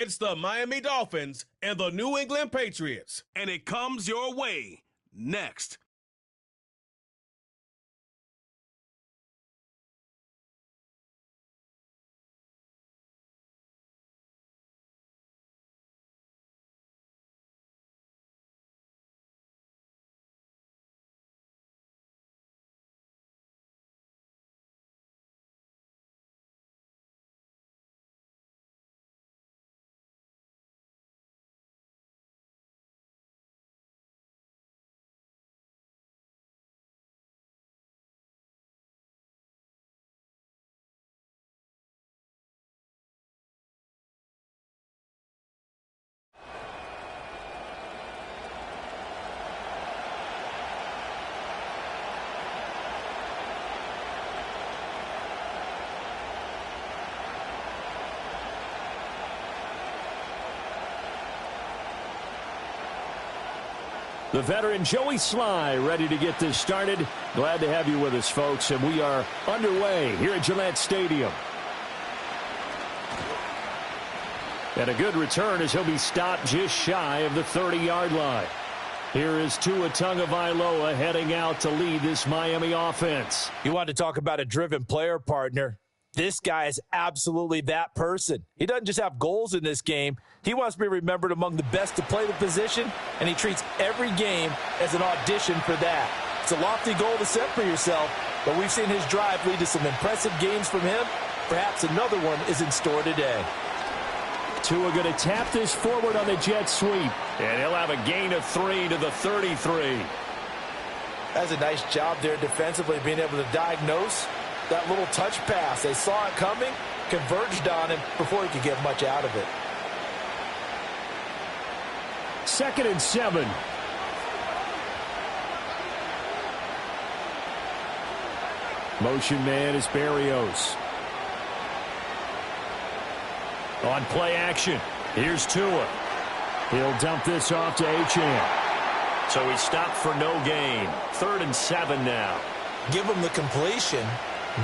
It's the Miami Dolphins and the New England Patriots. And it comes your way next. The veteran Joey Sly ready to get this started. Glad to have you with us, folks, and we are underway here at Gillette Stadium. And a good return as he'll be stopped just shy of the 30-yard line. Here is Tua Tagovailoa heading out to lead this Miami offense. You want to talk about a driven player, partner. This guy is absolutely that person. He doesn't just have goals in this game. He wants to be remembered among the best to play the position, and he treats every game as an audition for that. It's a lofty goal to set for yourself, but we've seen his drive lead to some impressive games from him. Perhaps another one is in store today. Tua going to tap this forward on the jet sweep, and he'll have a gain of 3 to the 33. That's a nice job there defensively, being able to diagnose that little touch pass. They saw it coming, converged on him before he could get much out of it. 2nd and 7. Motion man is Berrios. On play action, here's Tua. He'll dump this off to Achane. So he stopped for no gain. 3rd and 7 now. Give him the completion.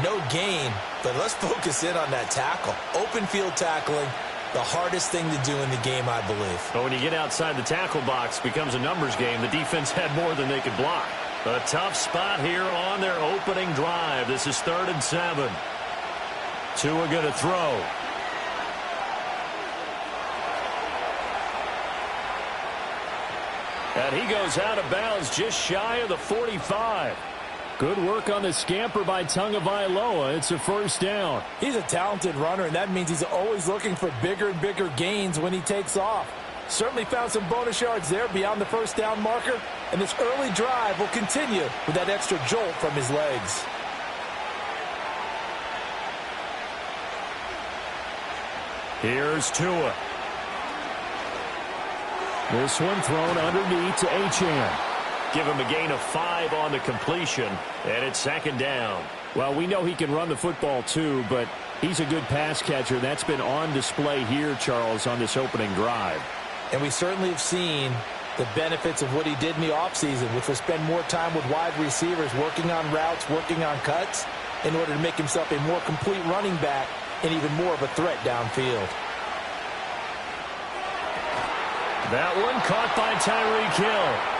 No gain, but let's focus in on that tackle. Open field tackling, the hardest thing to do in the game, I believe. But when you get outside the tackle box, it becomes a numbers game. The defense had more than they could block. A tough spot here on their opening drive. This is 3rd and 7. Tua going to throw. And he goes out of bounds just shy of the 45. Good work on the scamper by Tagovailoa. It's a 1st down. He's a talented runner, and that means he's always looking for bigger and bigger gains when he takes off. Certainly found some bonus yards there beyond the 1st down marker, and this early drive will continue with that extra jolt from his legs. Here's Tua. This one thrown underneath to Achane. Give him a gain of 5 on the completion, and it's 2nd down. Well, we know he can run the football too, but he's a good pass catcher. That's been on display here, Charles, on this opening drive. And we certainly have seen the benefits of what he did in the offseason, which was spend more time with wide receivers, working on routes, working on cuts, in order to make himself a more complete running back and even more of a threat downfield. That one caught by Tyreek Hill.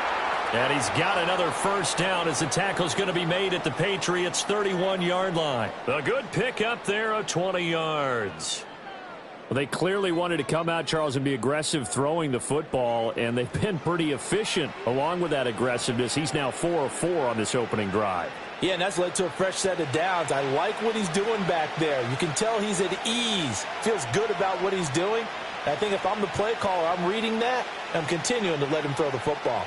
And he's got another 1st down as the tackle's going to be made at the Patriots' 31-yard line. A good pickup there of 20 yards. Well, they clearly wanted to come out, Charles, and be aggressive throwing the football, and they've been pretty efficient along with that aggressiveness. He's now 4 of 4 on this opening drive. Yeah, and that's led to a fresh set of downs. I like what he's doing back there. You can tell he's at ease, feels good about what he's doing. I think if I'm the play caller, I'm reading that, and I'm continuing to let him throw the football.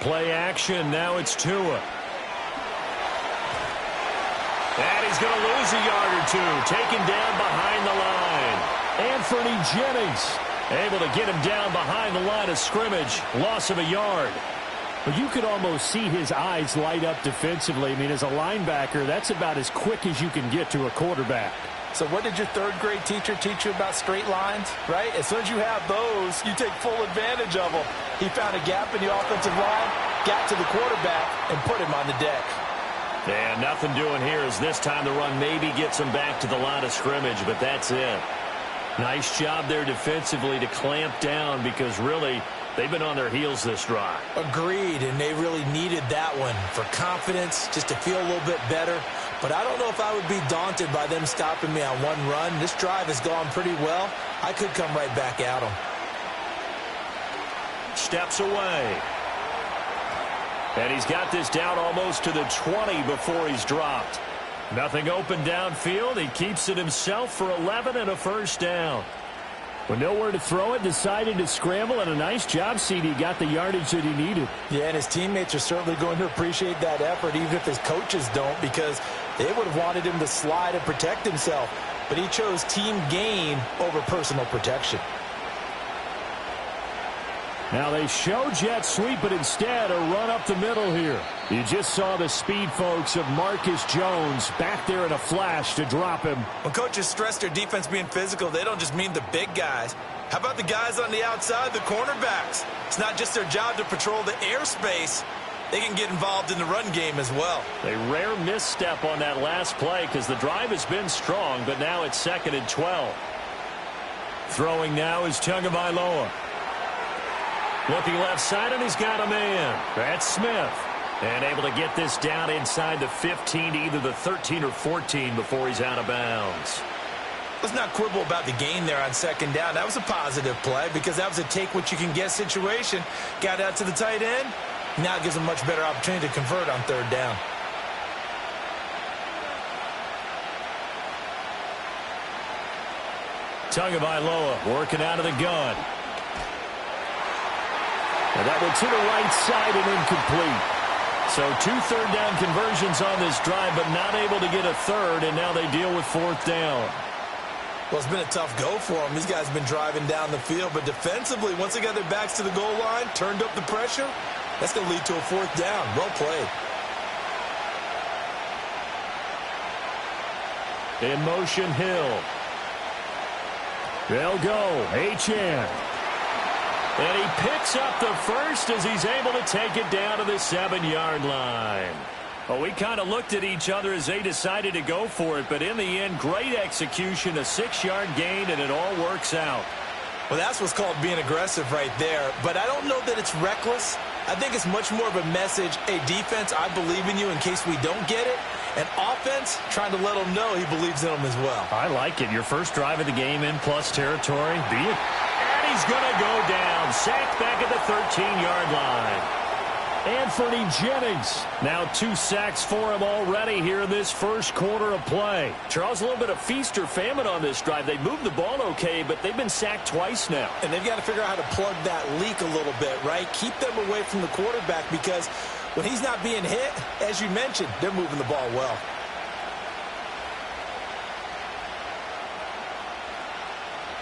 Play action. Now it's Tua. And he's going to lose a yard or 2. Taken down behind the line. Anthony Jennings able to get him down behind the line of scrimmage. Loss of a yard. But you could almost see his eyes light up defensively. I mean, as a linebacker, that's about as quick as you can get to a quarterback. So what did your 3rd grade teacher teach you about straight lines, right? As soon as you have those, you take full advantage of them. He found a gap in the offensive line, got to the quarterback, and put him on the deck. And nothing doing here as this time the run maybe gets them back to the line of scrimmage, but that's it. Nice job there defensively to clamp down because really they've been on their heels this drive. Agreed, and they really needed that one for confidence, just to feel a little bit better. But I don't know if I would be daunted by them stopping me on one run. This drive has gone pretty well. I could come right back at them. Steps away. And he's got this down almost to the 20 before he's dropped. Nothing open downfield. He keeps it himself for 11 and a first down. With nowhere to throw it, decided to scramble, and a nice job, CD. Got the yardage that he needed. Yeah, and his teammates are certainly going to appreciate that effort, even if his coaches don't, because they would have wanted him to slide and protect himself. But he chose team gain over personal protection. Now they show jet sweep, but instead a run up the middle here. You just saw the speed, folks, of Marcus Jones back there in a flash to drop him. When coaches stress their defense being physical, they don't just mean the big guys. How about the guys on the outside, the cornerbacks? It's not just their job to patrol the airspace. They can get involved in the run game as well. A rare misstep on that last play because the drive has been strong, but now it's 2nd and 12. Throwing now is Tagovailoa. Looking left side, and he's got a man. That's Smith. And able to get this down inside the 15 to either the 13 or 14 before he's out of bounds. Let's not quibble about the gain there on 2nd down. That was a positive play because that was a take-what-you-can-get situation. Got out to the tight end. Now it gives him a much better opportunity to convert on 3rd down. Tagovailoa working out of the gun. And that one to the right side and incomplete. So 2 third-down conversions on this drive, but not able to get a third, and now they deal with 4th down. Well, it's been a tough go for them. These guys have been driving down the field, but defensively, once they got their backs to the goal line, turned up the pressure, that's going to lead to a 4th down. Well played. In motion, Hill. They'll go. Achane. And he picks up the first as he's able to take it down to the 7-yard line. Well, we kind of looked at each other as they decided to go for it, but in the end, great execution, a 6-yard gain, and it all works out. Well, that's what's called being aggressive right there, but I don't know that it's reckless. I think it's much more of a message, hey, defense, I believe in you in case we don't get it, and offense, trying to let him know he believes in them as well. I like it. Your first drive of the game in plus territory. Be it. He's going to go down. Sacked back at the 13-yard line. Anthony Jennings. Now 2 sacks for him already here in this first quarter of play. Charles, a little bit of feast or famine on this drive. They moved the ball okay, but they've been sacked twice now. And they've got to figure out how to plug that leak a little bit, right? Keep them away from the quarterback because when he's not being hit, as you mentioned, they're moving the ball well.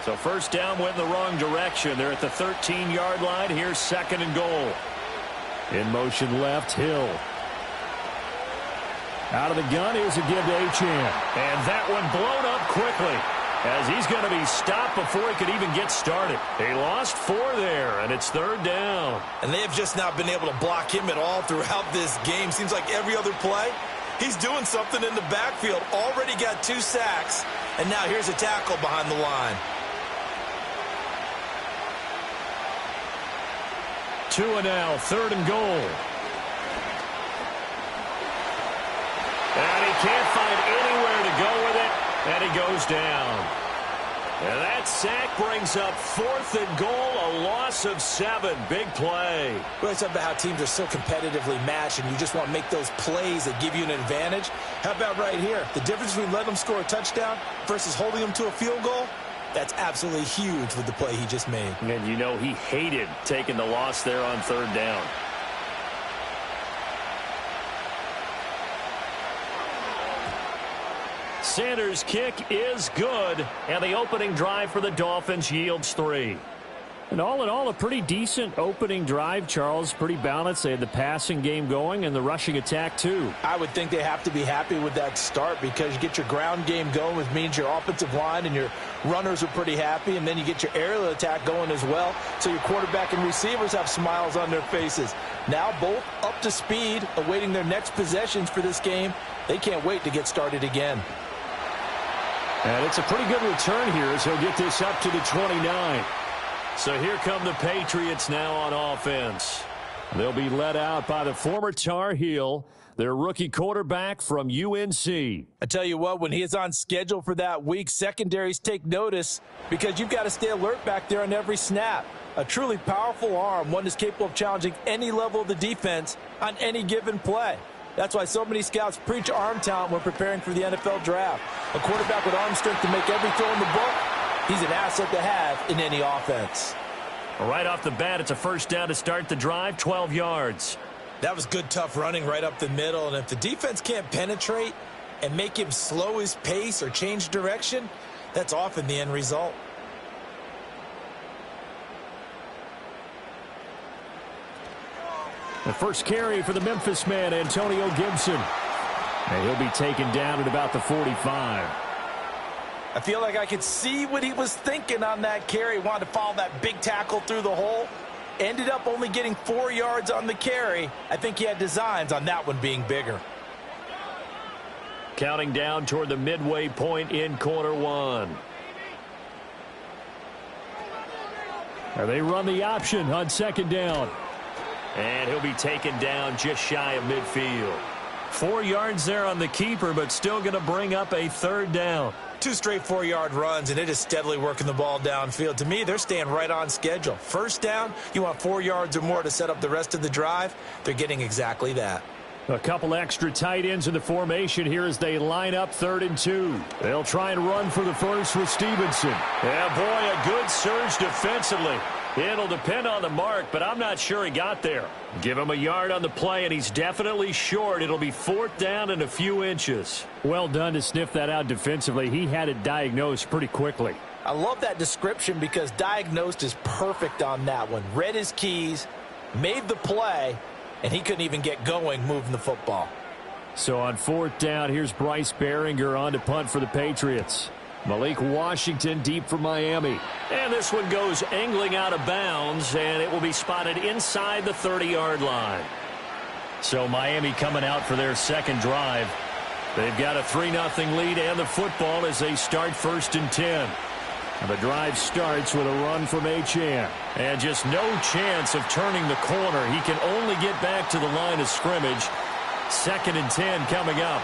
So first down went in the wrong direction. They're at the 13-yard line. Here's 2nd and goal. In motion left, Hill. Out of the gun, here's a give to Achane. And that one blown up quickly as he's going to be stopped before he could even get started. He lost 4 there, and it's 3rd down. And they have just not been able to block him at all throughout this game. Seems like every other play, he's doing something in the backfield. Already got 2 sacks, and now here's a tackle behind the line. 2 and now, 3rd and goal. And he can't find anywhere to go with it, and he goes down. And that sack brings up 4th and goal, a loss of 7. Big play. We always talk about how teams are so competitively matched, and you just want to make those plays that give you an advantage. How about right here? The difference between letting them score a touchdown versus holding them to a field goal? That's absolutely huge with the play he just made. And you know he hated taking the loss there on 3rd down. Sanders' kick is good, and the opening drive for the Dolphins yields 3. And all in all, a pretty decent opening drive, Charles. Pretty balanced. They had the passing game going and the rushing attack, too. I would think they have to be happy with that start because you get your ground game going, which means your offensive line and your runners are pretty happy, and then you get your aerial attack going as well, so your quarterback and receivers have smiles on their faces. Now both up to speed, awaiting their next possessions for this game. They can't wait to get started again. And it's a pretty good return here as he'll get this up to the 29. So here come the Patriots now on offense. They'll be led out by the former Tar Heel, their rookie quarterback from UNC. I tell you what, when he is on schedule for that week, secondaries take notice because you've got to stay alert back there on every snap. A truly powerful arm, one that's capable of challenging any level of the defense on any given play. That's why so many scouts preach arm talent when preparing for the NFL draft. A quarterback with arm strength to make every throw in the book, he's an asset to have in any offense. Right off the bat, it's a first down to start the drive, 12 yards. That was good, tough running right up the middle. And if the defense can't penetrate and make him slow his pace or change direction, that's often the end result. The first carry for the Memphis man, Antonio Gibson. And he'll be taken down at about the 45. I feel like I could see what he was thinking on that carry. Wanted to follow that big tackle through the hole. Ended up only getting 4 yards on the carry. I think he had designs on that one being bigger. Counting down toward the midway point in quarter one. And they run the option on second down. And he'll be taken down just shy of midfield. 4 yards there on the keeper, but still going to bring up a third down. 2 straight 4-yard runs, and it is steadily working the ball downfield. To me, they're staying right on schedule. First down, you want 4 yards or more to set up the rest of the drive. They're getting exactly that. A couple extra tight ends in the formation here as they line up 3rd and 2. They'll try and run for the first with Stevenson. Yeah, boy, a good surge defensively. It'll depend on the mark, but I'm not sure he got there. Give him a yard on the play, and he's definitely short. It'll be 4th down and a few inches. Well done to sniff that out defensively. He had it diagnosed pretty quickly. I love that description because diagnosed is perfect on that one. Read his keys, made the play, and he couldn't even get going moving the football. So on 4th down, here's Bryce Behringer on to punt for the Patriots. Malik Washington deep for Miami. And this one goes angling out of bounds, and it will be spotted inside the 30-yard line. So Miami coming out for their second drive. They've got a 3-0 lead and the football as they start 1st and 10. And the drive starts with a run from Achane. And just no chance of turning the corner. He can only get back to the line of scrimmage. 2nd and 10 coming up.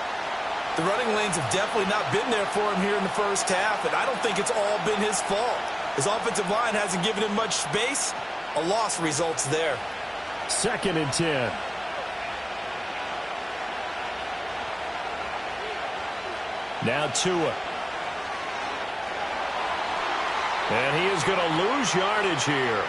The running lanes have definitely not been there for him here in the first half, and I don't think it's all been his fault. His offensive line hasn't given him much space. A loss results there. 2nd and 10. Now Tua. And he is going to lose yardage here.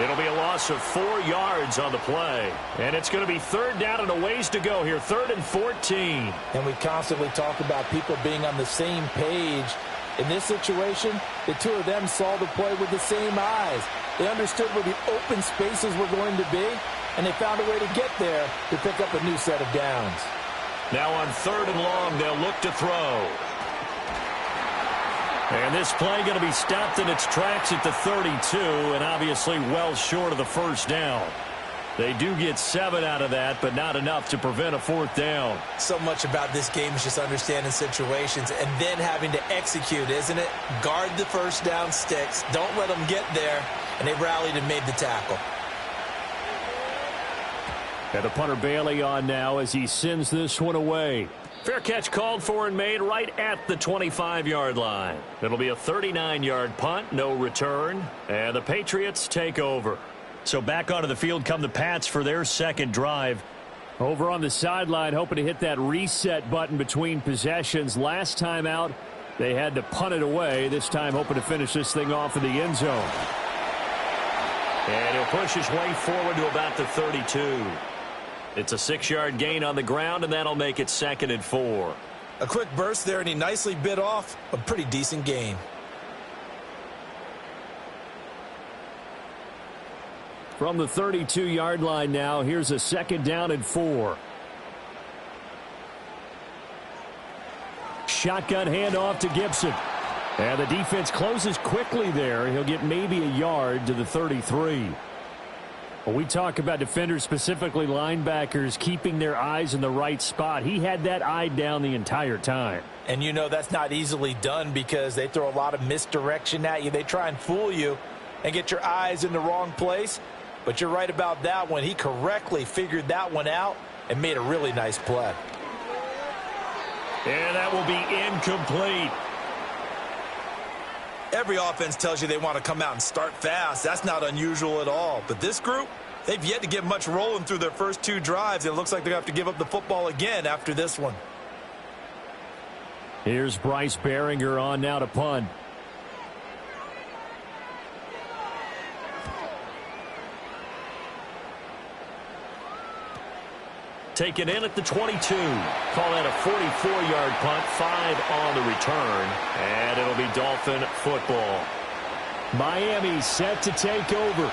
It'll be a loss of 4 yards on the play. And it's going to be 3rd down and a ways to go here. 3rd and 14. And we constantly talk about people being on the same page. In this situation, the two of them saw the play with the same eyes. They understood where the open spaces were going to be, and they found a way to get there to pick up a new set of downs. Now on 3rd and long, they'll look to throw. And this play going to be stopped in its tracks at the 32, and obviously well short of the first down. They do get 7 out of that, but not enough to prevent a 4th down. So much about this game is just understanding situations and then having to execute, isn't it? Guard the first down sticks. Don't let them get there, and they rallied and made the tackle. And the punter Bailey on now as he sends this one away. Fair catch called for and made right at the 25-yard line. It'll be a 39-yard punt, no return, and the Patriots take over. So back onto the field come the Pats for their second drive. Over on the sideline, hoping to hit that reset button between possessions. Last time out, they had to punt it away. This time hoping to finish this thing off in the end zone. And he'll push his way forward to about the 32. It's a 6-yard gain on the ground, and that'll make it 2nd and 4. A quick burst there, and he nicely bit off a pretty decent gain. From the 32-yard line now, here's a 2nd down and 4. Shotgun handoff to Gibson. And the defense closes quickly there. He'll get maybe a yard to the 33. When we talk about defenders, specifically linebackers, keeping their eyes in the right spot, he had that eye down the entire time. And you know that's not easily done because they throw a lot of misdirection at you. They try and fool you and get your eyes in the wrong place. But you're right about that one. He correctly figured that one out and made a really nice play. And that will be incomplete. Every offense tells you they want to come out and start fast. That's not unusual at all. But this group, they've yet to get much rolling through their first 2 drives. It looks like they're going to have to give up the football again after this one. Here's Bryce Behringer on now to punt. Taken in at the 22. Call that a 44-yard punt, 5 on the return, and it'll be Dolphin football. Miami set to take over.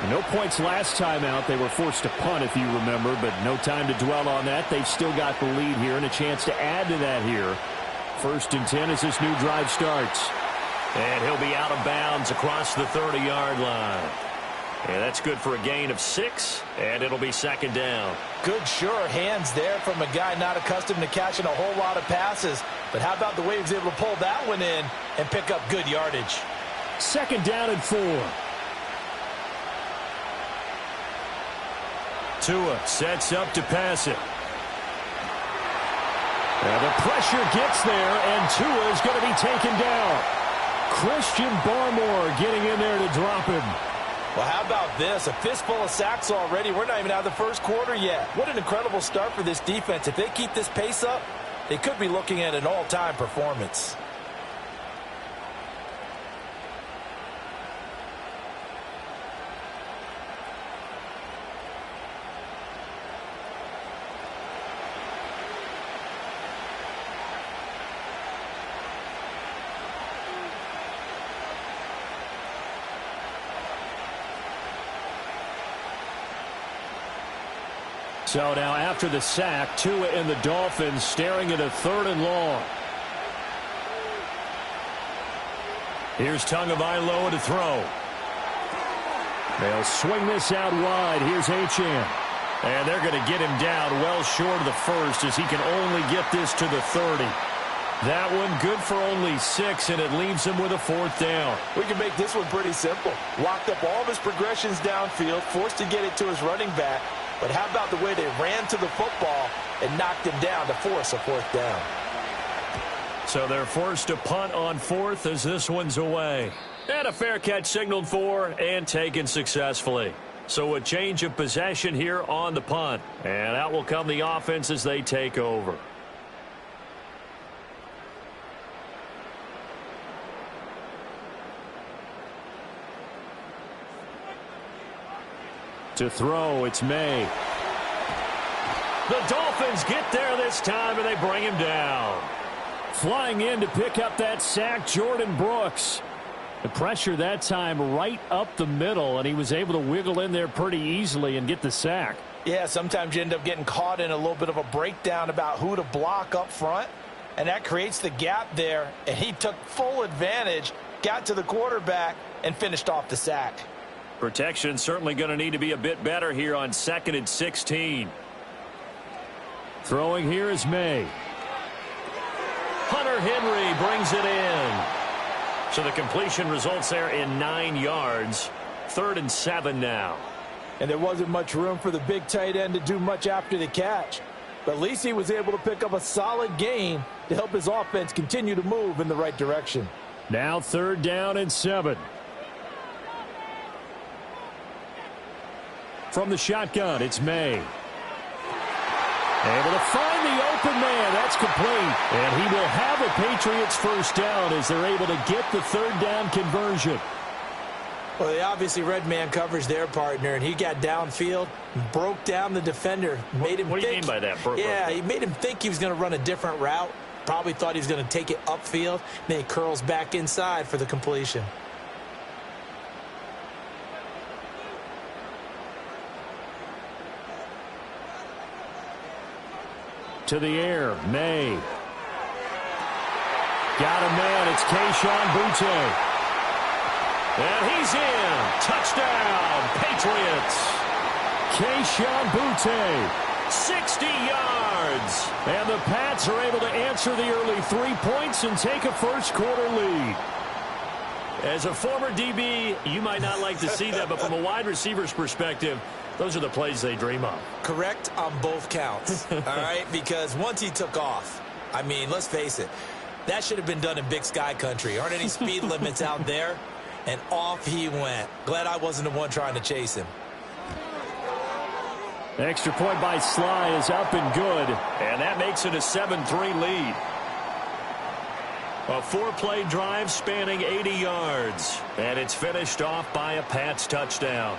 No points last time out. They were forced to punt, if you remember, but no time to dwell on that. They've still got the lead here and a chance to add to that here. 1st and 10 as this new drive starts. And he'll be out of bounds across the 30-yard line. And that's good for a gain of 6, and it'll be 2nd down. Good, sure hands there from a guy not accustomed to catching a whole lot of passes. But how about the way he was able to pull that one in and pick up good yardage? 2nd down and 4. Tua sets up to pass it. And the pressure gets there, and Tua is going to be taken down. Christian Barmore getting in there to drop him. Well, how about this? A fistful of sacks already. We're not even out of the first quarter yet. What an incredible start for this defense. If they keep this pace up, they could be looking at an all-time performance. So now after the sack, Tua and the Dolphins staring at a 3rd and long. Here's Tagovailoa to throw. They'll swing this out wide. Here's Achane. And they're going to get him down well short of the 1st as he can only get this to the 30. That one good for only 6, and it leaves him with a 4th down. We can make this one pretty simple. Locked up all of his progressions downfield, forced to get it to his running back. But how about the way they ran to the football and knocked him down to force a 4th down? So they're forced to punt on 4th as this one's away. And a fair catch signaled for and taken successfully. So a change of possession here on the punt. And out will come the offense as they take over. To throw, it's May. The Dolphins get there this time, and they bring him down. Flying in to pick up that sack, Jordan Brooks. The pressure that time right up the middle, and he was able to wiggle in there pretty easily and get the sack. Yeah, sometimes you end up getting caught in a little bit of a breakdown about who to block up front, and that creates the gap there, and he took full advantage, got to the quarterback, and finished off the sack. Protection certainly going to need to be a bit better here on 2nd and 16. Throwing here is May. Hunter Henry brings it in. So the completion results there in 9 yards. 3rd and 7 now. And there wasn't much room for the big tight end to do much after the catch. But at least he was able to pick up a solid gain to help his offense continue to move in the right direction. Now 3rd down and 7. From the shotgun, it's May. Able to find the open man. That's complete. And he will have a Patriots 1st down as they're able to get the 3rd down conversion. Well, they obviously read man coverage their partner, and he got downfield, broke down the defender, made him What do you think, mean by that? Yeah, he made him think he was going to run a different route. Probably thought he was going to take it upfield. Then he curls back inside for the completion. To the air, May. Got a man, it's Kayshon Boutte. And he's in. Touchdown, Patriots. Keyshawn Butte. 60 yards. And the Pats are able to answer the early 3 points and take a first-quarter lead. As a former DB, you might not like to see that, but from a wide receiver's perspective, those are the plays they dream of. Correct on both counts, all right? Because once he took off, I mean, let's face it, that should have been done in Big Sky country. Aren't any speed limits out there? And off he went. Glad I wasn't the one trying to chase him. Extra point by Sly is up and good. And that makes it a 7-3 lead. A 4-play drive spanning 80 yards. And it's finished off by a Pats touchdown.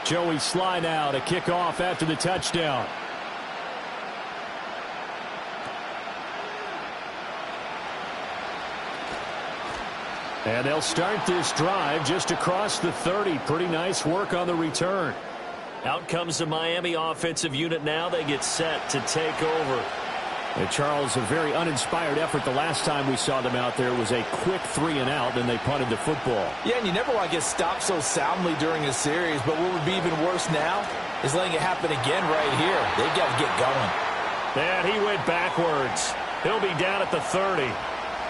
Joey Sly now to kick off after the touchdown. And they'll start this drive just across the 30. Pretty nice work on the return. Out comes the Miami offensive unit now. They get set to take over. And Charles, a very uninspired effort the last time we saw them out there. It was a quick 3-and-out, then they punted the football. Yeah, and you never want to get stopped so soundly during a series, but what would be even worse now is letting it happen again right here. They've got to get going. And he went backwards. He'll be down at the 30.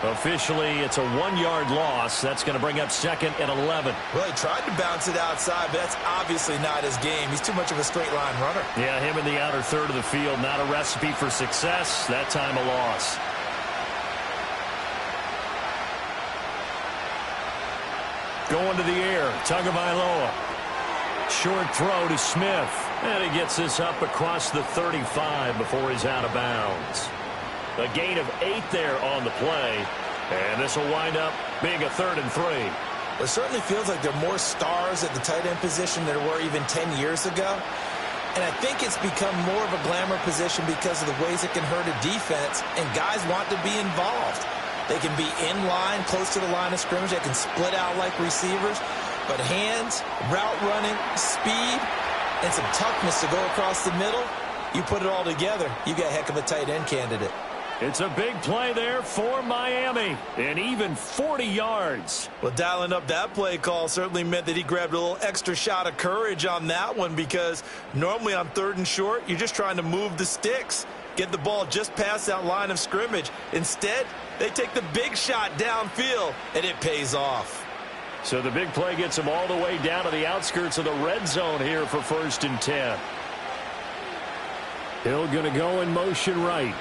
Officially, it's a 1-yard loss. That's going to bring up second and 11. Well, he tried to bounce it outside, but that's obviously not his game. He's too much of a straight-line runner. Yeah, him in the outer third of the field, not a recipe for success. That time a loss. Going to the air, Tagovailoa. Short throw to Smith. And he gets this up across the 35 before he's out of bounds. A gain of 8 there on the play. And this will wind up being a 3rd and 3. It certainly feels like there are more stars at the tight end position than there were even 10 years ago. And I think it's become more of a glamour position because of the ways it can hurt a defense, and guys want to be involved. They can be in line, close to the line of scrimmage. They can split out like receivers. But hands, route running, speed, and some toughness to go across the middle, you put it all together, you got a heck of a tight end candidate. It's a big play there for Miami. And even 40 yards. Well, dialing up that play call certainly meant that he grabbed a little extra shot of courage on that one, because normally on 3rd and short, you're just trying to move the sticks, get the ball just past that line of scrimmage. Instead, they take the big shot downfield, and it pays off. So the big play gets him all the way down to the outskirts of the red zone here for 1st and 10. Hill going to go in motion right.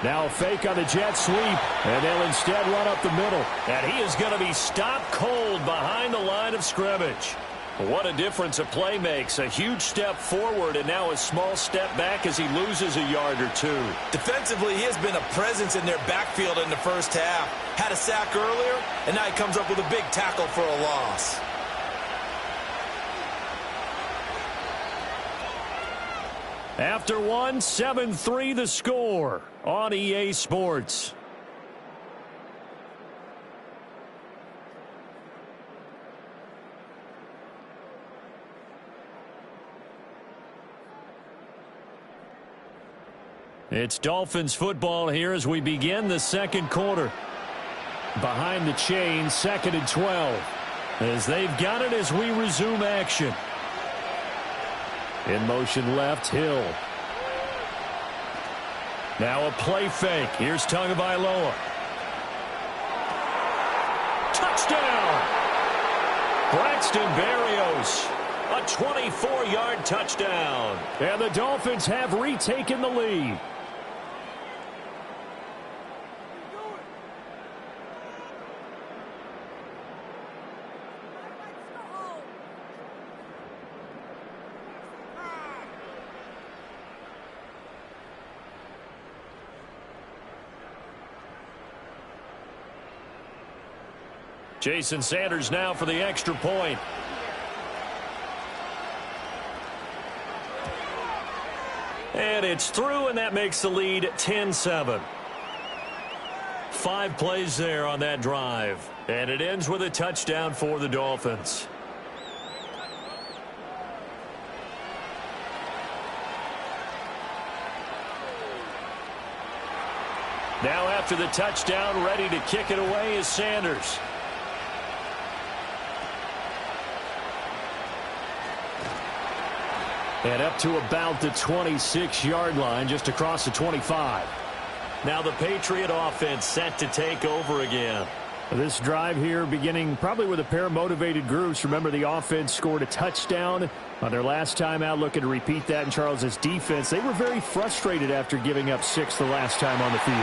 Now a fake on the jet sweep, and they'll instead run up the middle. And he is going to be stopped cold behind the line of scrimmage. What a difference a play makes. A huge step forward and now a small step back as he loses a yard or two. Defensively, he has been a presence in their backfield in the first half. Had a sack earlier, and now he comes up with a big tackle for a loss. After 7-3 the score on EA Sports. It's Dolphins football here as we begin the second quarter. Behind the chain, 2nd and 12. As they've got it as we resume action. In motion left, Hill. Now a play fake. Here's Tagovailoa. Touchdown! Braxton Berrios. A 24-yard touchdown. And the Dolphins have retaken the lead. Jason Sanders now for the extra point. And it's through, and that makes the lead 10-7. 5 plays there on that drive. And it ends with a touchdown for the Dolphins. Now after the touchdown, ready to kick it away is Sanders. And up to about the 26-yard line, just across the 25. Now the Patriot offense set to take over again. This drive here beginning probably with a pair of motivated groups. Remember, the offense scored a touchdown on their last time out, looking to repeat that in Charles's defense. They were very frustrated after giving up 6 the last time on the field.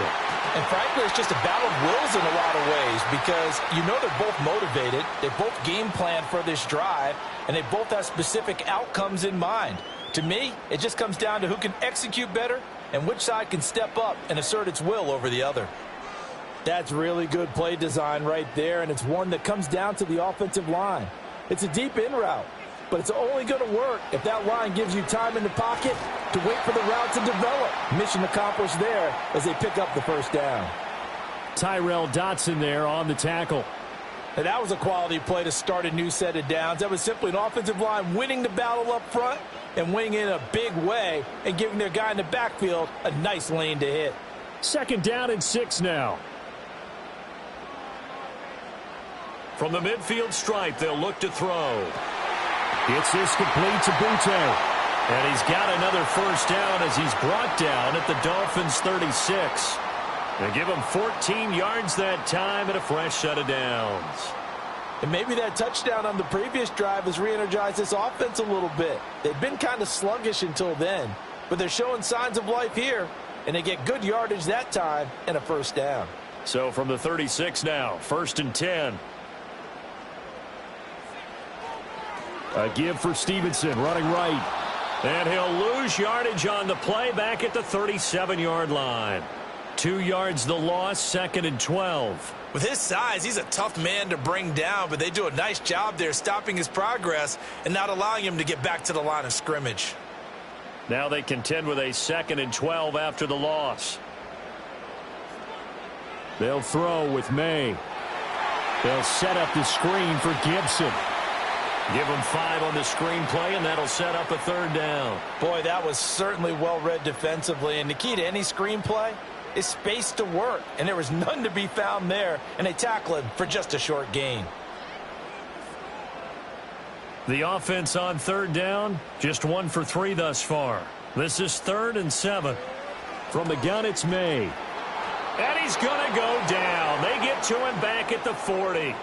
And frankly, it's just a battle of wills in a lot of ways because you know they're both motivated. They both game plan for this drive, and they both have specific outcomes in mind. To me, it just comes down to who can execute better and which side can step up and assert its will over the other. That's really good play design right there, and it's one that comes down to the offensive line. It's a deep in route, but it's only going to work if that line gives you time in the pocket to wait for the route to develop. Mission accomplished there as they pick up the first down. Tyrell Dotson there on the tackle. And that was a quality play to start a new set of downs. That was simply an offensive line winning the battle up front and winning in a big way and giving their guy in the backfield a nice lane to hit. 2nd down and 6 now. From the midfield stripe, they'll look to throw. It's this complete to Butte. And he's got another first down as he's brought down at the Dolphins' 36. They give him 14 yards that time and a fresh set of downs. And maybe that touchdown on the previous drive has re-energized this offense a little bit. They've been kind of sluggish until then, but they're showing signs of life here, and they get good yardage that time and a first down. So from the 36 now, 1st and 10. A give for Stevenson, running right. And he'll lose yardage on the play back at the 37-yard line. 2 yards the loss, 2nd and 12. With his size, he's a tough man to bring down, but they do a nice job there stopping his progress and not allowing him to get back to the line of scrimmage. Now they contend with a 2nd and 12 after the loss. They'll throw with May. They'll set up the screen for Gibson. Give him 5 on the screenplay, and that'll set up a 3rd down. Boy, that was certainly well read defensively, and the key to any screenplay is space to work, and there was none to be found there, and they tackle him for just a short gain. The offense on 3rd down, just 1 for 3 thus far. This is 3rd and 7. From the gun, it's May. And he's going to go down. They get to him back at the 40.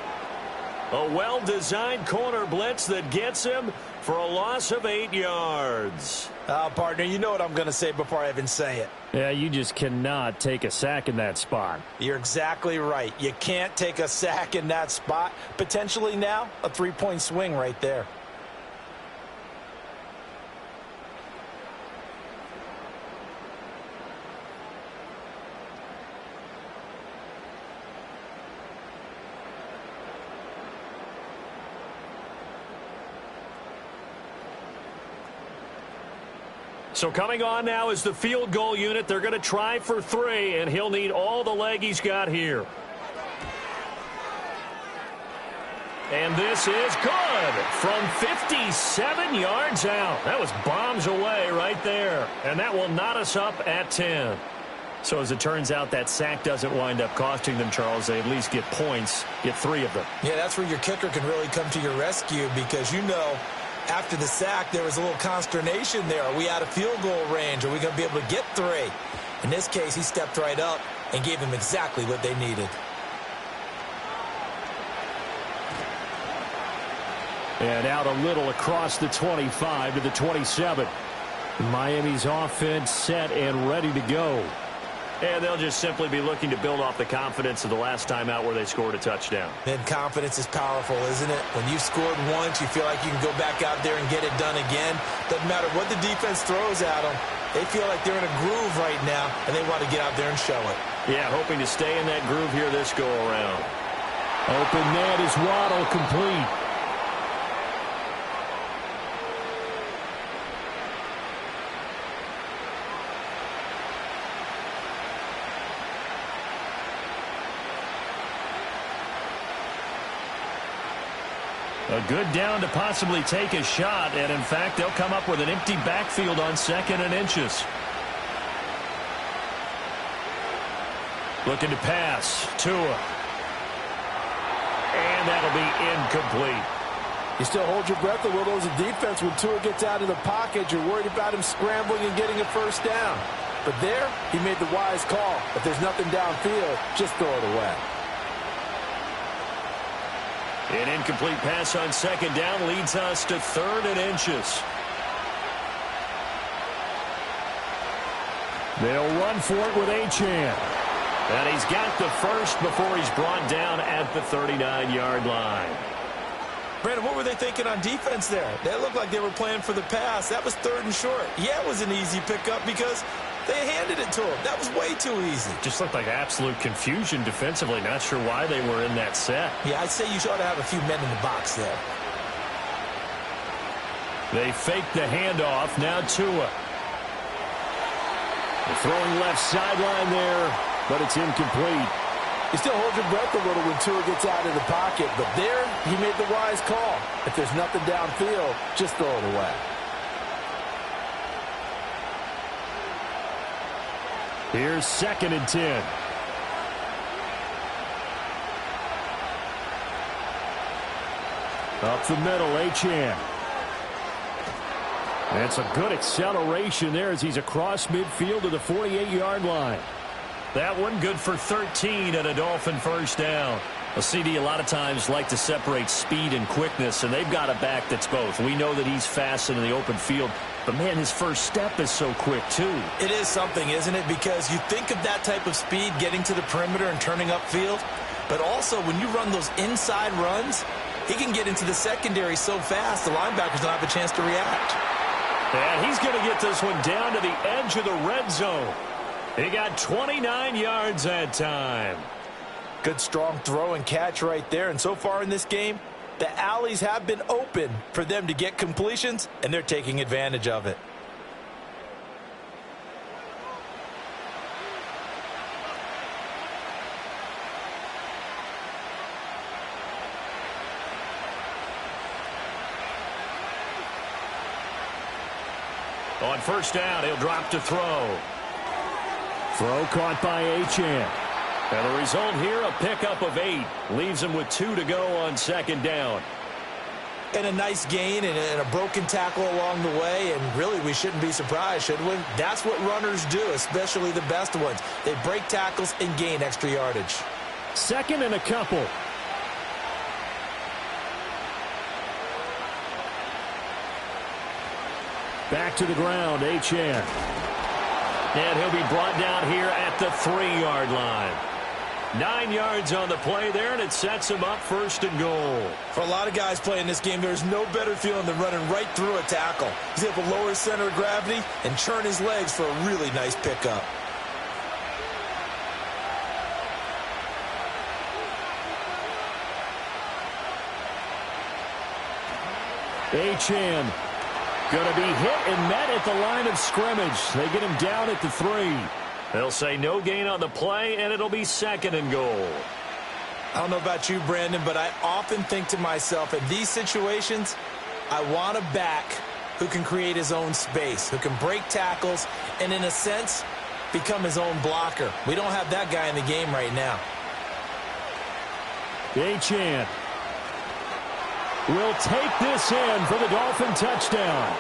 A well-designed corner blitz that gets him for a loss of 8 yards. Partner, you know what I'm going to say before I even say it. Yeah, you just cannot take a sack in that spot. You're exactly right. You can't take a sack in that spot. Potentially now, a 3-point swing right there. So coming on now is the field goal unit. They're going to try for 3, and he'll need all the leg he's got here. And this is good from 57 yards out. That was bombs away right there. And that will knot us up at 10. So as it turns out, that sack doesn't wind up costing them, Charles. They at least get points, get 3 of them. Yeah, that's where your kicker can really come to your rescue because you know after the sack there was a little consternation there. Are we out of field goal range? Are we going to be able to get 3? In this case, he stepped right up and gave them exactly what they needed. And out a little across the 25 to the 27. Miami's offense set and ready to go. And they'll just simply be looking to build off the confidence of the last time out where they scored a touchdown. And confidence is powerful, isn't it? When you've scored once, you feel like you can go back out there and get it done again. Doesn't matter what the defense throws at them. They feel like they're in a groove right now, and they want to get out there and show it. Yeah, hoping to stay in that groove here this go-around. Open net is Waddle, complete. A good down to possibly take a shot, and in fact, they'll come up with an empty backfield on 2nd and inches. Looking to pass. Tua. And that'll be incomplete. You still hold your breath a little as a defense when Tua gets out of the pocket. You're worried about him scrambling and getting a first down. But there, he made the wise call. If there's nothing downfield, just throw it away. An incomplete pass on second down leads us to 3rd and inches. They'll run for it with Achane. And he's got the first before he's brought down at the 39-yard line. Brandon, what were they thinking on defense there? They looked like they were playing for the pass. That was 3rd and short. Yeah, it was an easy pickup because they handed it to him. That was way too easy. Just looked like absolute confusion defensively. Not sure why they were in that set. Yeah, I'd say you ought to have a few men in the box there. They fake the handoff. Now Tua. They're throwing left sideline there, but it's incomplete. You still hold your breath a little when Tua gets out of the pocket, but there, he made the wise call. If there's nothing downfield, just throw it away. Here's 2nd and 10. Up the middle, Achane. That's a good acceleration there as he's across midfield to the 48-yard line. That one good for 13 and a Dolphin first down. A CD a lot of times like to separate speed and quickness, and they've got a back that's both. We know that he's fast in the open field, but, man, his first step is so quick, too. It is something, isn't it? Because you think of that type of speed getting to the perimeter and turning upfield, but also when you run those inside runs, he can get into the secondary so fast the linebackers don't have a chance to react. And he's going to get this one down to the edge of the red zone. He got 29 yards that time. Good strong throw and catch right there. And so far in this game, the alleys have been open for them to get completions, and they're taking advantage of it. On first down, he'll drop to throw. Throw caught by Achane. And the result here, a pickup of 8. Leaves him with 2 to go on second down. And a nice gain and a broken tackle along the way, and really we shouldn't be surprised, should we? That's what runners do, especially the best ones. They break tackles and gain extra yardage. 2nd and a couple. Back to the ground, Achane. And he'll be brought down here at the 3-yard line. 9 yards on the play there, and it sets him up 1st and goal. For a lot of guys playing this game, there's no better feeling than running right through a tackle. He's able to lower his center of gravity and churn his legs for a really nice pickup. Achane going to be hit and met at the line of scrimmage. They get him down at the 3. They'll say no gain on the play, and it'll be 2nd and goal. I don't know about you, Brandon, but I often think to myself, in these situations, I want a back who can create his own space, who can break tackles, and in a sense, become his own blocker. We don't have that guy in the game right now. Achane will take this in for the Dolphin touchdown.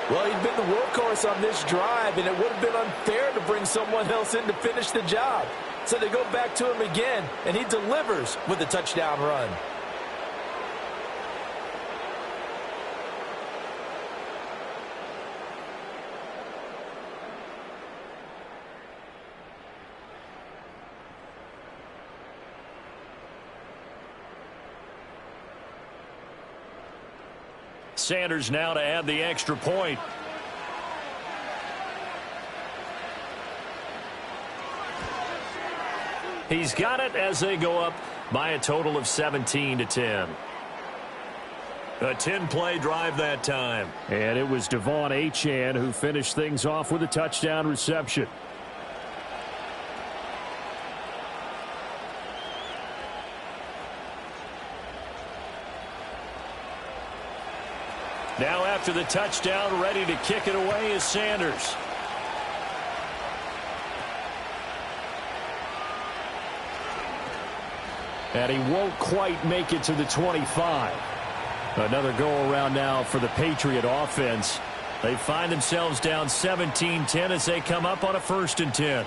Well, he's been the workhorse on this drive, and it would have been unfair to bring someone else in to finish the job. So they go back to him again, and he delivers with a touchdown run. Sanders now to add the extra point. He's got it as they go up by a total of 17-10. A 10-play drive that time. And it was Devon Achane who finished things off with a touchdown reception. Now after the touchdown, ready to kick it away is Sanders. And he won't quite make it to the 25. Another go-around now for the Patriot offense. They find themselves down 17-10 as they come up on a 1st and 10.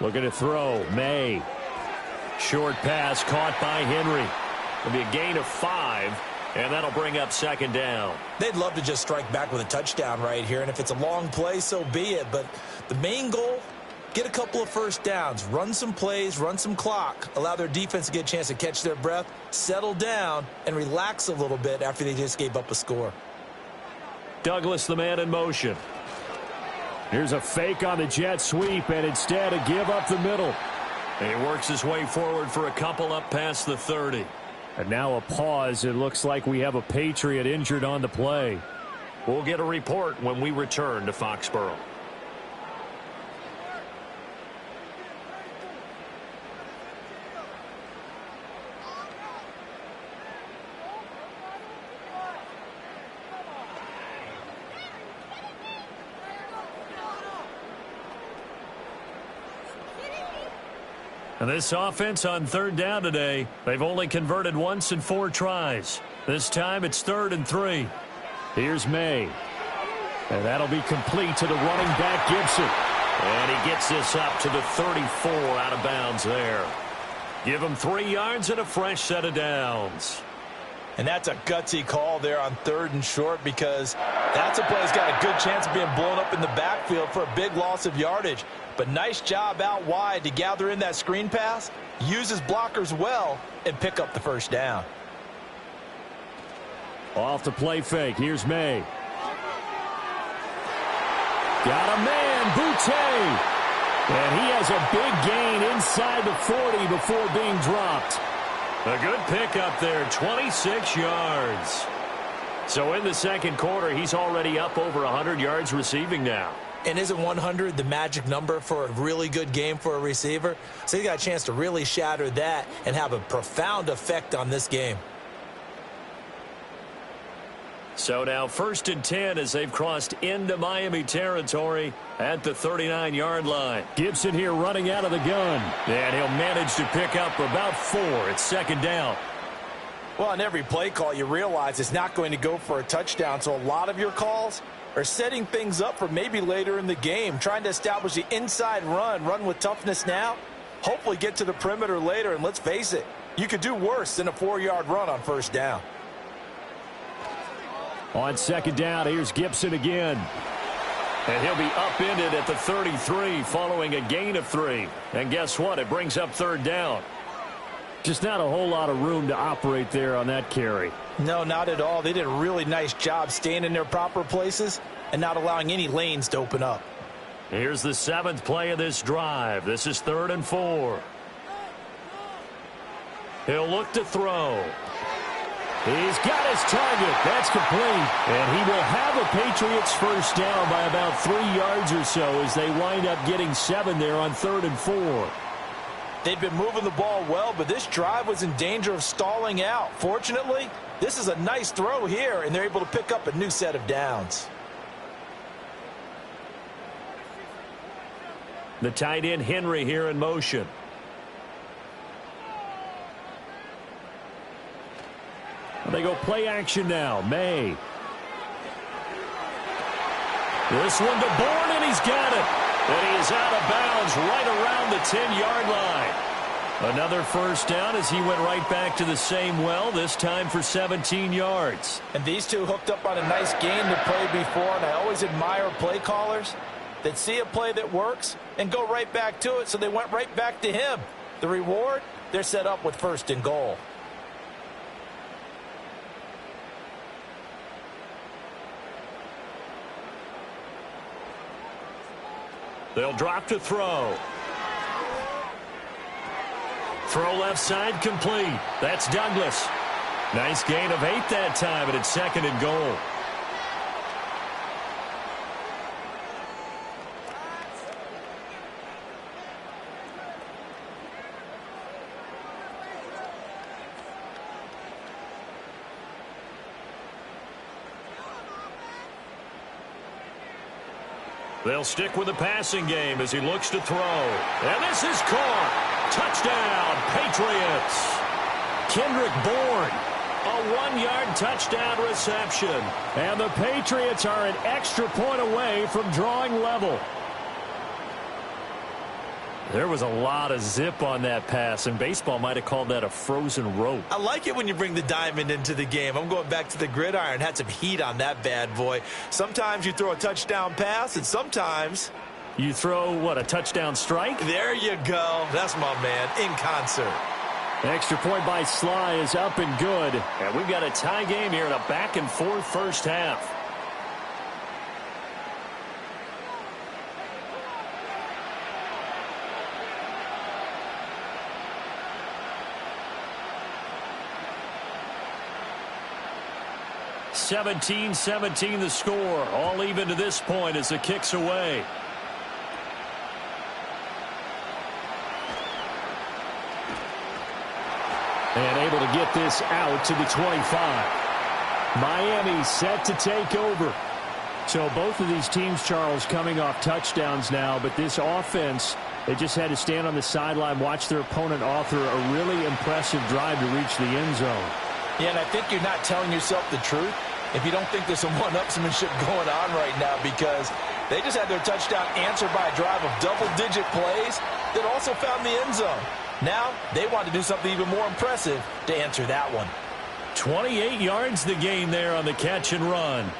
Looking to throw. May. Short pass caught by Henry. It'll be a gain of 5, and that'll bring up 2nd down. They'd love to just strike back with a touchdown right here, and if it's a long play, so be it. But the main goal, get a couple of 1st downs, run some plays, run some clock, allow their defense to get a chance to catch their breath, settle down, and relax a little bit after they just gave up a score. Douglas, the man in motion. Here's a fake on the jet sweep, and instead a give up the middle. And he works his way forward for a couple up past the 30. And now a pause. It looks like we have a Patriot injured on the play. We'll get a report when we return to Foxborough. And this offense on 3rd down today, they've only converted once in 4 tries. This time it's 3rd and 3. Here's May. And that'll be complete to the running back, Gibson. And he gets this up to the 34 out of bounds there. Give him 3 yards and a fresh set of downs. And that's a gutsy call there on 3rd and short, because that's a play that's got a good chance of being blown up in the backfield for a big loss of yardage. But nice job out wide to gather in that screen pass, use his blockers well, and pick up the 1st down. Off the play fake. Here's May. Got a man, Boutte. And he has a big gain inside the 40 before being dropped. A good pickup there, 26 yards. So in the 2nd quarter, he's already up over 100 yards receiving now. And isn't 100 the magic number for a really good game for a receiver? So he got a chance to really shatter that and have a profound effect on this game. So now 1st and 10 as they've crossed into Miami territory at the 39-yard line. Gibson here running out of the gun. And he'll manage to pick up about 4. It's 2nd down. Well, on every play call, you realize it's not going to go for a touchdown. So a lot of your calls are setting things up for maybe later in the game, trying to establish the inside run with toughness now, hopefully get to the perimeter later. And let's face it, you could do worse than a 4-yard run on 1st down. On 2nd down, here's Gibson again. And he'll be upended at the 33 following a gain of 3. And guess what? It brings up 3rd down. Just not a whole lot of room to operate there on that carry. No, not at all. They did a really nice job staying in their proper places and not allowing any lanes to open up. Here's the 7th play of this drive. This is 3rd and 4. He'll look to throw. He's got his target. That's complete. And he will have a Patriots 1st down by about 3 yards or so as they wind up getting 7 there on 3rd and 4. They've been moving the ball well, but this drive was in danger of stalling out. Fortunately, this is a nice throw here, and they're able to pick up a new set of downs. The tight end Henry here in motion. They go play action now. May. This one to Bourne, and he's got it. And he is out of bounds right around the 10-yard line. Another 1st down as he went right back to the same well, this time for 17 yards. And these two hooked up on a nice gain to play before, and I always admire play callers that see a play that works and go right back to it, so they went right back to him. The reward, they're set up with 1st and goal. They'll drop to throw. Throw left side complete. That's Douglas. Nice gain of 8 that time, and it's 2nd and goal. They'll stick with the passing game as he looks to throw. And this is caught. Touchdown, Patriots. Kendrick Bourne, a 1-yard touchdown reception. And the Patriots are an extra point away from drawing level. There was a lot of zip on that pass, and baseball might have called that a frozen rope. I like it when you bring the diamond into the game. I'm going back to the gridiron. Had some heat on that bad boy. Sometimes you throw a touchdown pass, and sometimes you throw, what, a touchdown strike? There you go. That's my man, in concert. Extra point by Sly is up and good. And we've got a tie game here in a back-and-forth first half. (17-17) the score. All even to this point as the kick's away. And able to get this out to the 25. Miami set to take over. So both of these teams, Charles, coming off touchdowns now, but this offense, they just had to stand on the sideline, watch their opponent author a really impressive drive to reach the end zone. Yeah, and I think you're not telling yourself the truth if you don't think there's some one-upsmanship going on right now, because they just had their touchdown answered by a drive of double-digit plays that also found the end zone. Now, they want to do something even more impressive to answer that one. 28 yards the gain there on the catch and run.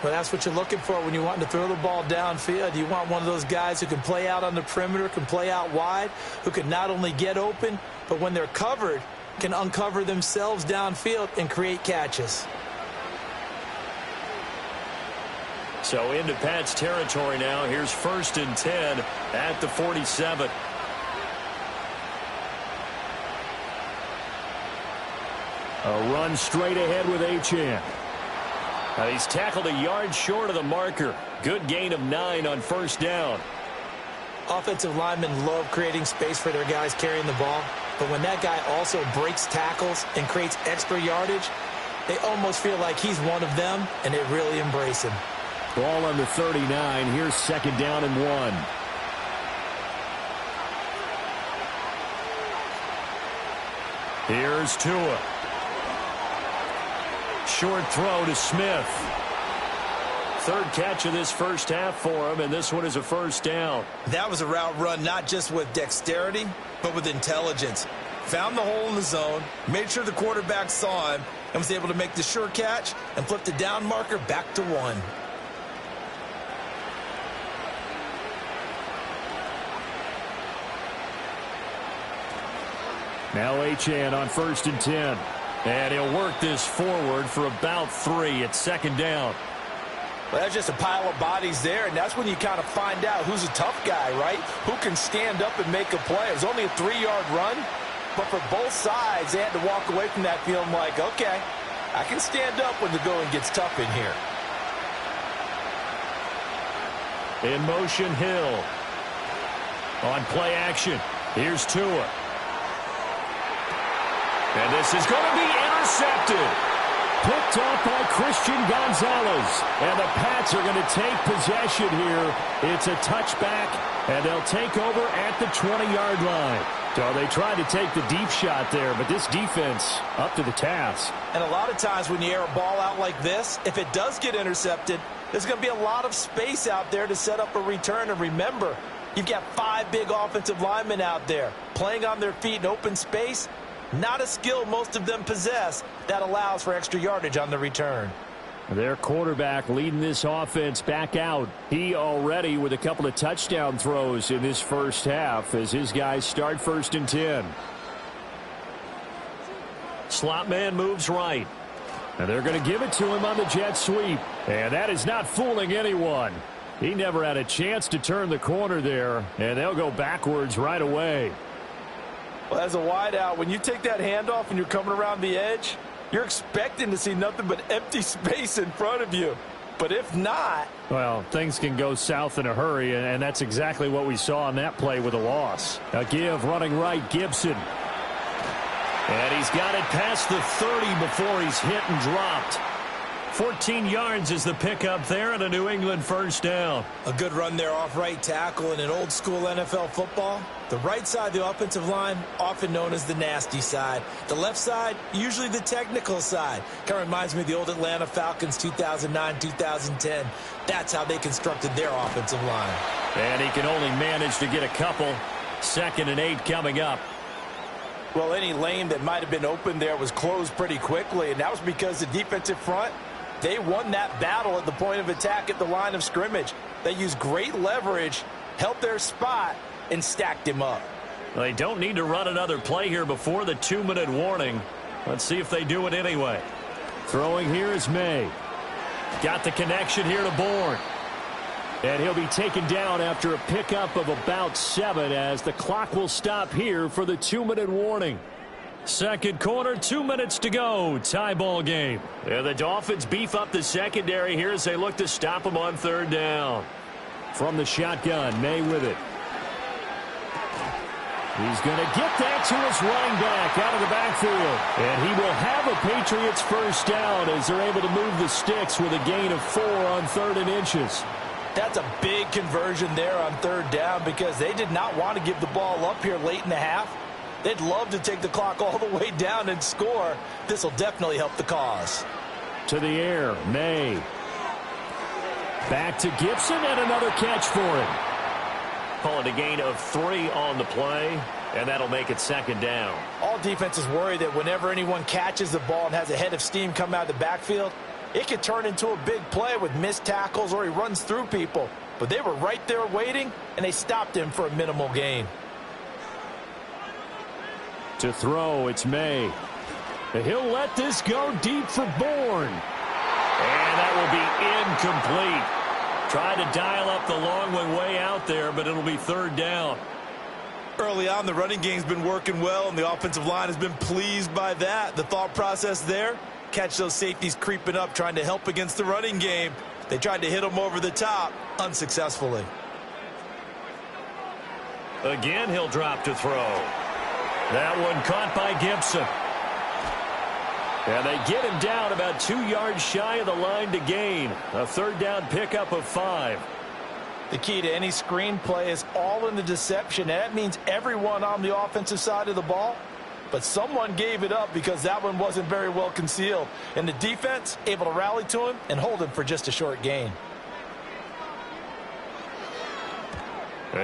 Well, that's what you're looking for when you want to throw the ball downfield. You want one of those guys who can play out on the perimeter, can play out wide, who can not only get open, but when they're covered, can uncover themselves downfield and create catches. So into Pat's territory now. Here's 1st and 10 at the 47. A run straight ahead with Achane. He's tackled a yard short of the marker. Good gain of 9 on 1st down. Offensive linemen love creating space for their guys carrying the ball, but when that guy also breaks tackles and creates extra yardage, they almost feel like he's one of them, and they really embrace him. Ball on the 39. Here's 2nd down and 1. Here's Tua. Short throw to Smith. 3rd catch of this first half for him, and this one is a 1st down. That was a route run not just with dexterity, but with intelligence. Found the hole in the zone, made sure the quarterback saw him, and was able to make the sure catch and flip the down marker back to 1. Now Achane on 1st and 10. And he'll work this forward for about 3 at 2nd down. Well, that's just a pile of bodies there, and that's when you kind of find out who's a tough guy, right? Who can stand up and make a play. It was only a 3-yard run, but for both sides, they had to walk away from that feeling like, okay, I can stand up when the going gets tough in here. In motion, Hill. On play action, here's Tua. And this is going to be intercepted. Picked off by Christian Gonzalez. And the Pats are going to take possession here. It's a touchback, and they'll take over at the 20-yard line. So they tried to take the deep shot there, but this defense up to the task. And a lot of times when you air a ball out like this, if it does get intercepted, there's going to be a lot of space out there to set up a return. And remember, you've got 5 big offensive linemen out there playing on their feet in open space. Not a skill most of them possess that allows for extra yardage on the return. Their quarterback leading this offense back out. He already with a couple of touchdown throws in this first half as his guys start 1st and 10. Slot man moves right. And they're going to give it to him on the jet sweep. And that is not fooling anyone. He never had a chance to turn the corner there, and they'll go backwards right away. Well, as a wideout, when you take that handoff and you're coming around the edge, you're expecting to see nothing but empty space in front of you. But if not... well, things can go south in a hurry, and that's exactly what we saw on that play with a loss. A give running right, Gibson. And he's got it past the 30 before he's hit and dropped. 14 yards is the pickup there, and a New England first down. A good run there off right tackle. In an old school NFL football, the right side of the offensive line, often known as the nasty side. The left side, usually the technical side. Kind of reminds me of the old Atlanta Falcons 2009, 2010. That's how they constructed their offensive line. And he can only manage to get a couple. 2nd and 8 coming up. Well, any lane that might have been open there was closed pretty quickly, and that was because the defensive front, they won that battle at the point of attack at the line of scrimmage. They used great leverage, held their spot, and stacked him up. They don't need to run another play here before the 2-minute warning. Let's see if they do it anyway. Throwing here is May. Got the connection here to Bourne. And he'll be taken down after a pickup of about 7 as the clock will stop here for the 2-minute warning. Second quarter, 2 minutes to go. Tie ball game. And the Dolphins beef up the secondary here as they look to stop them on 3rd down. From the shotgun, May with it. He's going to get that to his running back out of the backfield. And he will have a Patriots first down as they're able to move the sticks with a gain of 4 on 3rd and inches. That's a big conversion there on 3rd down because they did not want to give the ball up here late in the half. They'd love to take the clock all the way down and score. This will definitely help the cause. To the air, May. Back to Gibson and another catch for him. Call it a gain of 3 on the play, and that'll make it 2nd down. All defenses worry that whenever anyone catches the ball and has a head of steam come out of the backfield, it could turn into a big play with missed tackles or he runs through people. But they were right there waiting, and they stopped him for a minimal gain. To throw, it's May. He'll let this go deep for Bourne. And that will be incomplete. Try to dial up the long one way out there, but it'll be 3rd down. Early on, the running game's been working well, and the offensive line has been pleased by that. The thought process there, catch those safeties creeping up, trying to help against the running game. They tried to hit them over the top, unsuccessfully. Again, he'll drop to throw. That one caught by Gibson. And they get him down about 2 yards shy of the line to gain. A 3rd down pickup of 5. The key to any screen play is all in the deception. And that means everyone on the offensive side of the ball. But someone gave it up because that one wasn't very well concealed. And the defense able to rally to him and hold him for just a short gain.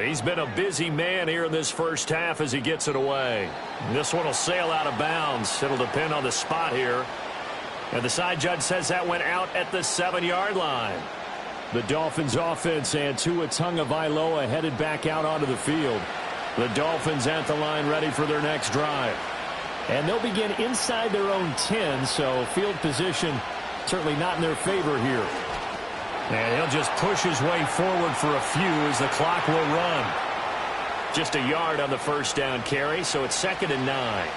He's been a busy man here in this first half as he gets it away. This one will sail out of bounds. It'll depend on the spot here. And the side judge says that went out at the 7-yard line. The Dolphins offense and Tua Tagovailoa headed back out onto the field. The Dolphins at the line ready for their next drive. And they'll begin inside their own 10, so field position certainly not in their favor here. And he'll just push his way forward for a few as the clock will run. Just a yard on the first down carry, so it's 2nd and 9.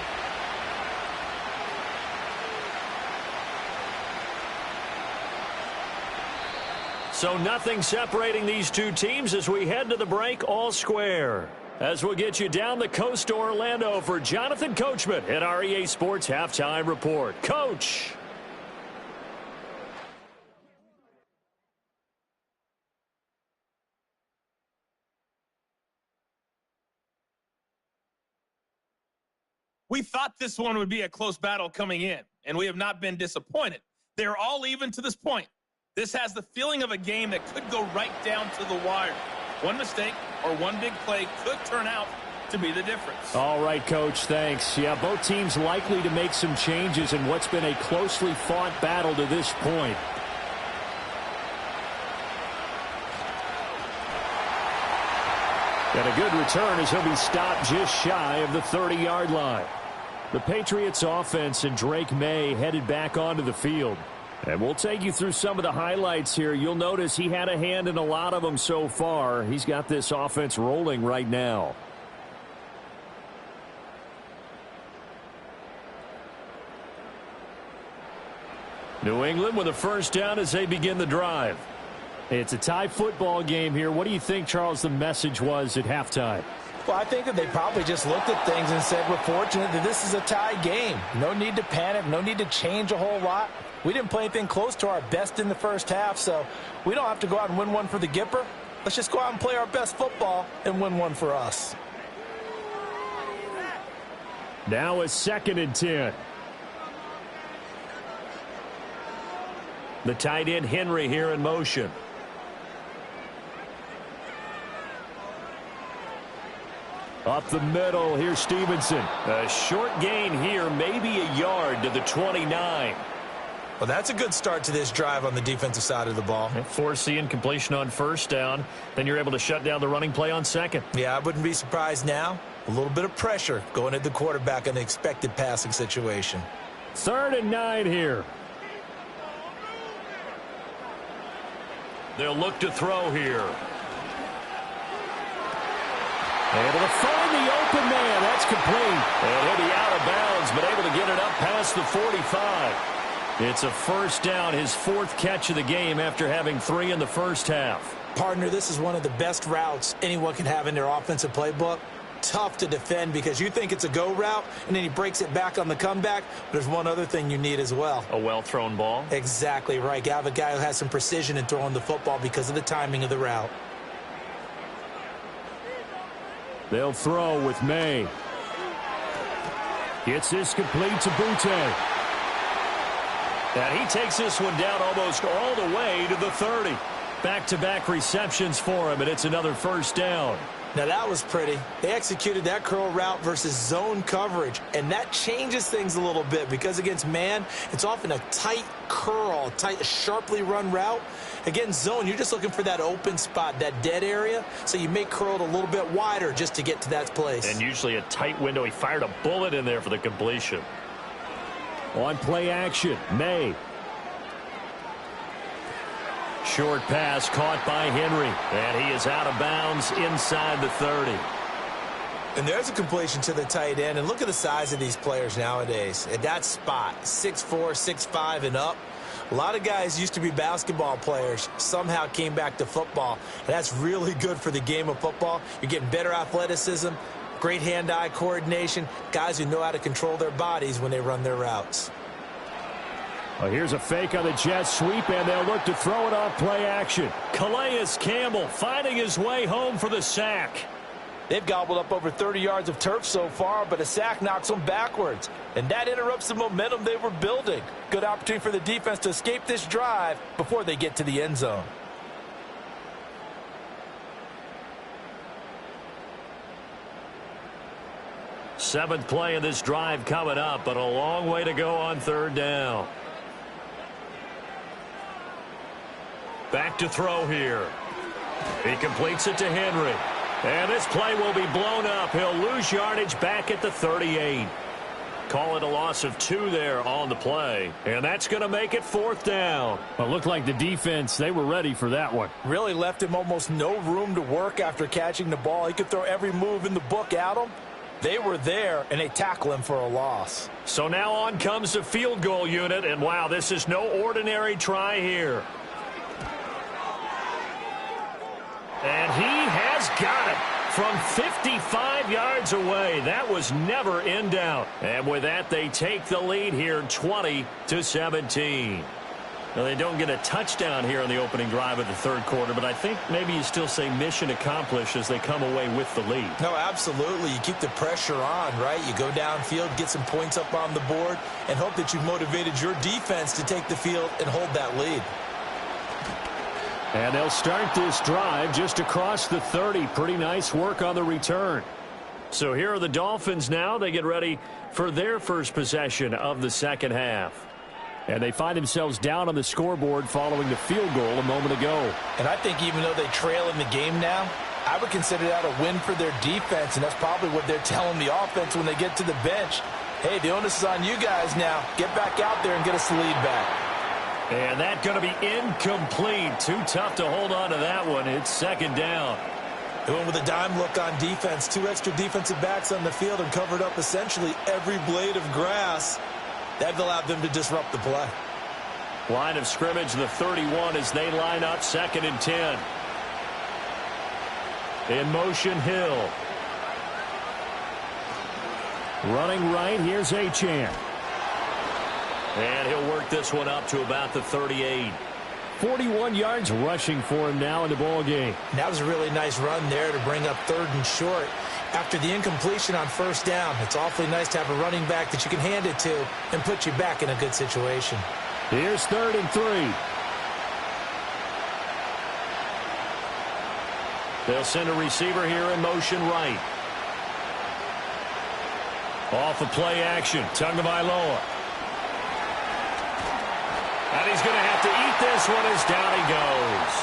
So nothing separating these two teams as we head to the break all square. As we'll get you down the coast to Orlando for Jonathan Coachman at our EA Sports Halftime Report. Coach. We thought this one would be a close battle coming in, and we have not been disappointed. They're all even to this point. This has the feeling of a game that could go right down to the wire. One mistake or one big play could turn out to be the difference. All right, Coach, thanks. Yeah, both teams likely to make some changes in what's been a closely fought battle to this point. And a good return as he'll be stopped just shy of the 30-yard line. The Patriots offense and Drake May headed back onto the field. And we'll take you through some of the highlights here. You'll notice he had a hand in a lot of them so far. He's got this offense rolling right now. New England with a first down as they begin the drive. It's a tie football game here. What do you think, Charles, the message was at halftime? Well, I think that they probably just looked at things and said, we're fortunate that this is a tie game. No need to panic, no need to change a whole lot. We didn't play anything close to our best in the first half, so we don't have to go out and win one for the Gipper. Let's just go out and play our best football and win one for us. Now a 2nd and 10. The tight end Henry here in motion. Up the middle, here's Stevenson. A short gain here, maybe a yard to the 29. Well, that's a good start to this drive on the defensive side of the ball. Force the incompletion on first down. Then you're able to shut down the running play on second. Yeah, I wouldn't be surprised now. A little bit of pressure going at the quarterback in an expected passing situation. 3rd and 9 here. They'll look to throw here. Able to find the open man. That's complete. And he'll be out of bounds, but able to get it up past the 45. It's a first down, his 4th catch of the game after having 3 in the first half. Partner, this is one of the best routes anyone can have in their offensive playbook. Tough to defend because you think it's a go route, and then he breaks it back on the comeback. There's one other thing you need as well. A well-thrown ball. Exactly right. You have a guy who has some precision in throwing the football because of the timing of the route. They'll throw with May. Gets this complete to Butte. And he takes this one down almost all the way to the 30. Back-to-back receptions for him, and it's another first down. Now that was pretty. They executed that curl route versus zone coverage, and that changes things a little bit because against man, it's often a tight curl, tight, sharply run route. Against zone, you're just looking for that open spot, that dead area, so you make curl a little bit wider just to get to that place. And usually a tight window. He fired a bullet in there for the completion. On play action, May. Short pass caught by Henry, and he is out of bounds inside the 30. And there's a completion to the tight end, and look at the size of these players nowadays. At that spot, 6'4", 6'5", and up. A lot of guys used to be basketball players, somehow came back to football, and that's really good for the game of football. You're getting better athleticism, great hand-eye coordination, guys who know how to control their bodies when they run their routes. Well, here's a fake on the jet sweep, and they'll look to throw it off play action. Calais Campbell finding his way home for the sack. They've gobbled up over 30 yards of turf so far, but a sack knocks them backwards. And that interrupts the momentum they were building. Good opportunity for the defense to escape this drive before they get to the end zone. Seventh play of this drive coming up, but a long way to go on 3rd down. Back to throw here. He completes it to Henry. And this play will be blown up. He'll lose yardage back at the 38. Call it a loss of 2 there on the play. And that's going to make it 4th down. Well, it looked like the defense, they were ready for that one. Really left him almost no room to work after catching the ball. He could throw every move in the book at him. They were there, and they tackle him for a loss. So now on comes the field goal unit. And, wow, this is no ordinary try here. And he has got it from 55 yards away. That was never in doubt. And with that, they take the lead here 20-17. Now, they don't get a touchdown here in the opening drive of the 3rd quarter, but I think maybe you still say mission accomplished as they come away with the lead. No, absolutely. You keep the pressure on, right? You go downfield, get some points up on the board, and hope that you've motivated your defense to take the field and hold that lead. And they'll start this drive just across the 30. Pretty nice work on the return. So here are the Dolphins now. They get ready for their first possession of the 2nd half. And they find themselves down on the scoreboard following the field goal a moment ago. And I think even though they trail in the game now, I would consider that a win for their defense, and that's probably what they're telling the offense when they get to the bench. Hey, the onus is on you guys now. Get back out there and get us the lead back. And that's going to be incomplete. Too tough to hold on to that one. It's 2nd down. They went with a dime look on defense. 2 extra defensive backs on the field and covered up essentially every blade of grass. That allowed them to disrupt the play. Line of scrimmage, the 31 as they line up 2nd and 10. In motion, Hill. Running right, here's Achane. And he'll work this one up to about the 38. 41 yards rushing for him now in the ball game. That was a really nice run there to bring up 3rd and short. After the incompletion on 1st down, it's awfully nice to have a running back that you can hand it to and put you back in a good situation. Here's 3rd and 3. They'll send a receiver here in motion right. Off of play action, Tagovailoa. And he's going to have to eat this one as down he goes.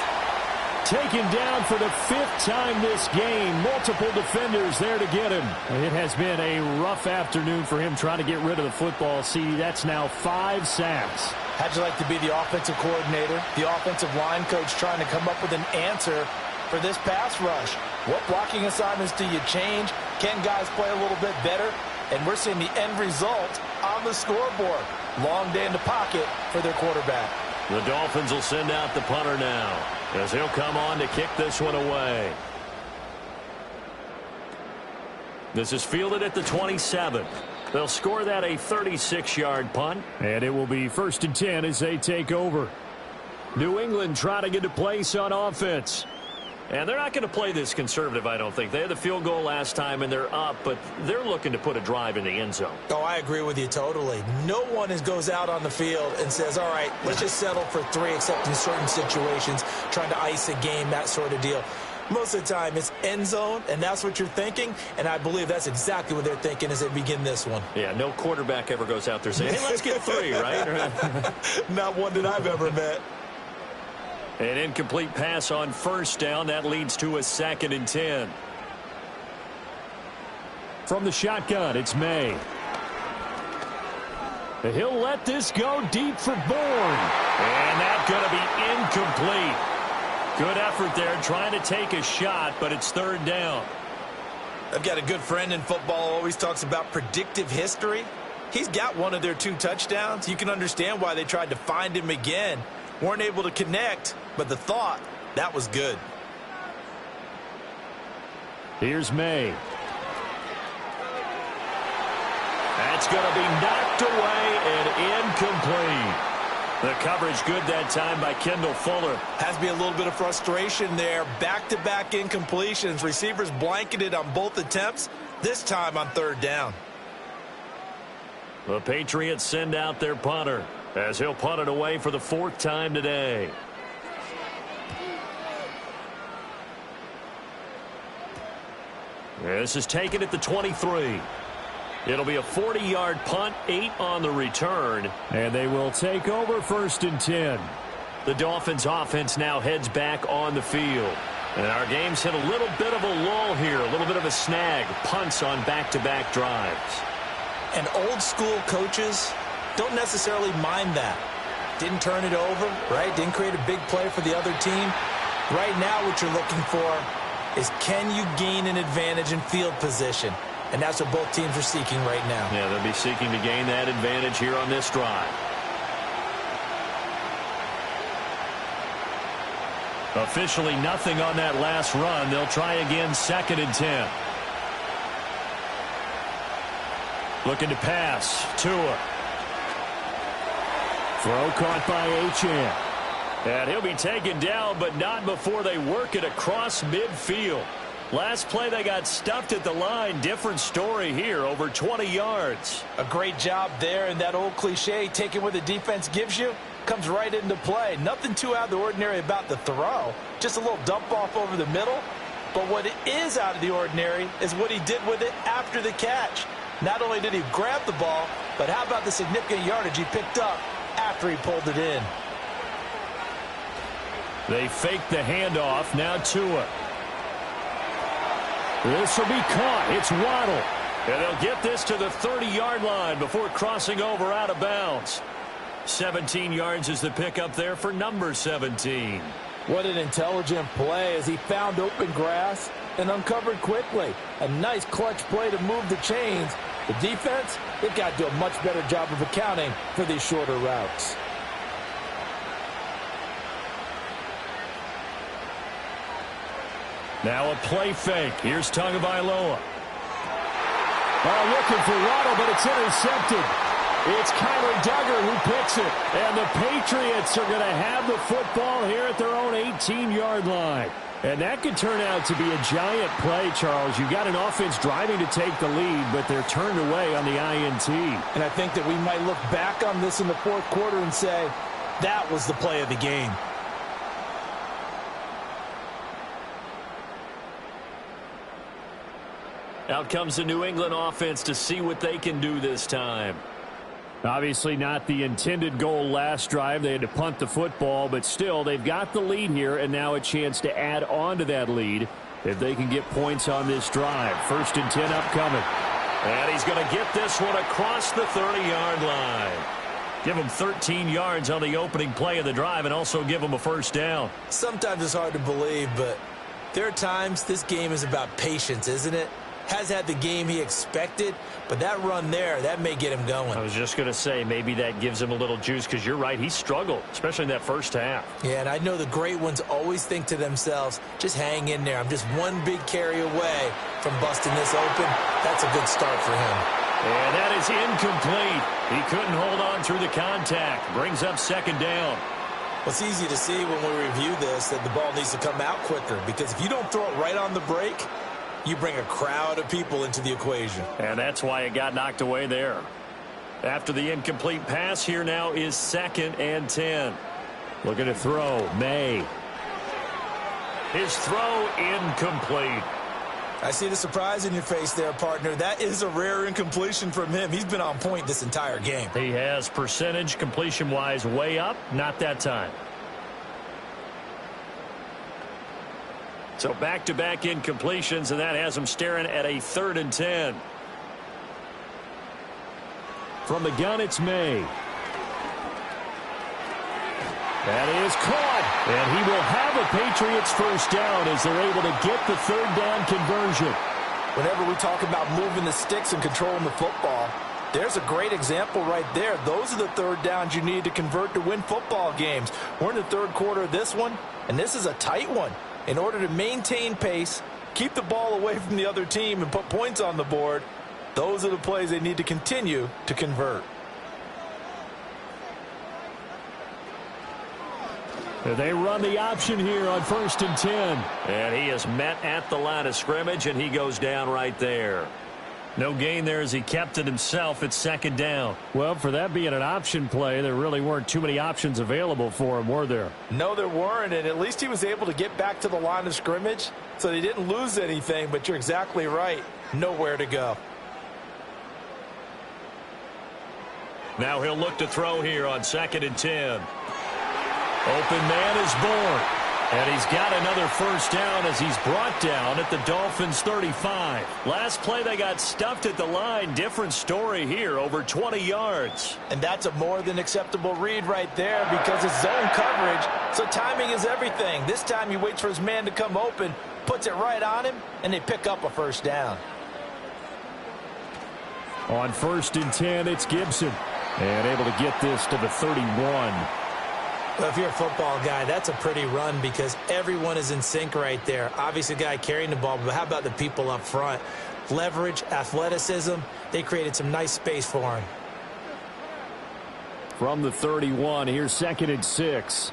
Taken down for the 5th time this game. Multiple defenders there to get him. It has been a rough afternoon for him trying to get rid of the football. See, that's now 5 sacks. How'd you like to be the offensive coordinator, the offensive line coach trying to come up with an answer for this pass rush? What blocking assignments do you change? Can guys play a little bit better? And we're seeing the end result on the scoreboard. Long day in the pocket for their quarterback. The Dolphins will send out the punter now, as he'll come on to kick this one away. This is fielded at the 27. They'll score that a 36-yard punt. And it will be 1st and 10 as they take over. New England trying to get to place on offense. And they're not going to play this conservative, I don't think. They had the field goal last time, and they're up, but they're looking to put a drive in the end zone. Oh, I agree with you totally. No one goes out on the field and says, all right, let's just settle for 3, except in certain situations, trying to ice a game, that sort of deal. Most of the time, it's end zone, and that's what you're thinking, and I believe that's exactly what they're thinking as they begin this one. Yeah, no quarterback ever goes out there saying, hey, let's get 3, right? Not one that I've ever met. An incomplete pass on 1st down. That leads to a 2nd and 10. From the shotgun, it's May. He'll let this go deep for Bourne. And that's going to be incomplete. Good effort there trying to take a shot, but it's 3rd down. I've got a good friend in football, always talks about predictive history. He's got one of their 2 touchdowns. You can understand why they tried to find him again. Weren't able to connect, but the thought, that was good. Here's May. That's going to be knocked away and incomplete. The coverage good that time by Kendall Fuller. Has to be a little bit of frustration there. Back-to-back incompletions. Receivers blanketed on both attempts, this time on 3rd down. The Patriots send out their punter, as he'll punt it away for the 4th time today. This is taken at the 23. It'll be a 40-yard punt, 8 on the return. And they will take over 1st and 10. The Dolphins offense now heads back on the field. And our game's hit a little bit of a lull here, a little bit of a snag. Punts on back-to-back drives. And old-school coaches don't necessarily mind that. Didn't turn it over, right? Didn't create a big play for the other team. Right now what you're looking for is, can you gain an advantage in field position? And that's what both teams are seeking right now. Yeah, they'll be seeking to gain that advantage here on this drive. Officially nothing on that last run. They'll try again, 2nd and 10. Looking to pass. Tua. Throw caught by Achane. And he'll be taken down, but not before they work it across midfield. Last play, they got stuffed at the line. Different story here, over 20 yards. A great job there, and that old cliche, taking what the defense gives you, comes right into play. Nothing too out of the ordinary about the throw. Just a little dump off over the middle. But what it is out of the ordinary is what he did with it after the catch. Not only did he grab the ball, but how about the significant yardage he picked up after he pulled it in. They fake the handoff. Now Tua. This will be caught. It's Waddle. And they'll get this to the 30-yard line before crossing over out of bounds. 17 yards is the pickup there for number 17. What an intelligent play as he found open grass and uncovered quickly. A nice clutch play to move the chains. The defense, they've got to do a much better job of accounting for these shorter routes. Now a play fake. Here's Tagovailoa. Looking for Waddle, but it's intercepted. It's Kyler Duggar who picks it. And the Patriots are going to have the football here at their own 18-yard line. And that could turn out to be a giant play, Charles. You've got an offense driving to take the lead, but they're turned away on the INT. And I think that we might look back on this in the fourth quarter and say, that was the play of the game. Out comes the New England offense to see what they can do this time. Obviously not the intended goal last drive. They had to punt the football, but still they've got the lead here and now a chance to add on to that lead if they can get points on this drive. 1st and 10 upcoming. And he's going to get this one across the 30-yard line. Give him 13 yards on the opening play of the drive and also give him a first down. Sometimes it's hard to believe, but there are times this game is about patience, isn't it? Has had the game he expected, but that run there, that may get him going. I was just going to say, maybe that gives him a little juice because you're right, he struggled, especially in that first half. Yeah, and I know the great ones always think to themselves, just hang in there. I'm just one big carry away from busting this open. That's a good start for him. And that is incomplete. He couldn't hold on through the contact. Brings up 2nd down. Well, it's easy to see when we review this that the ball needs to come out quicker because if you don't throw it right on the break, you bring a crowd of people into the equation. And that's why it got knocked away there. After the incomplete pass, here now is 2nd and 10. Looking to throw. May. His throw incomplete. I see the surprise in your face there, partner. That is a rare incompletion from him. He's been on point this entire game. He has percentage completion-wise way up. Not that time. So back-to-back incompletions, and that has him staring at a 3rd and 10. From the gun, it's May. That is caught. And he will have a Patriots first down as they're able to get the 3rd down conversion. Whenever we talk about moving the sticks and controlling the football, there's a great example right there. Those are the 3rd downs you need to convert to win football games. We're in the 3rd quarter of this one, and this is a tight one. In order to maintain pace, keep the ball away from the other team, and put points on the board, those are the plays they need to continue to convert. They run the option here on 1st and 10. And he is met at the line of scrimmage, and he goes down right there. No gain there as he kept it himself at 2nd down. Well, for that being an option play, there really weren't too many options available for him, were there? No, there weren't, and at least he was able to get back to the line of scrimmage, so they didn't lose anything, but you're exactly right. Nowhere to go. Now he'll look to throw here on 2nd and 10. Open man is born. And he's got another first down as he's brought down at the Dolphins' 35. Last play they got stuffed at the line. Different story here, over 20 yards. And that's a more than acceptable read right there because it's zone coverage, so timing is everything. This time he waits for his man to come open, puts it right on him, and they pick up a first down. On 1st and 10, it's Gibson. And able to get this to the 31. Well, if you're a football guy, that's a pretty run because everyone is in sync right there. Obviously, the guy carrying the ball, but how about the people up front? Leverage, athleticism, they created some nice space for him. From the 31, here's 2nd and 6.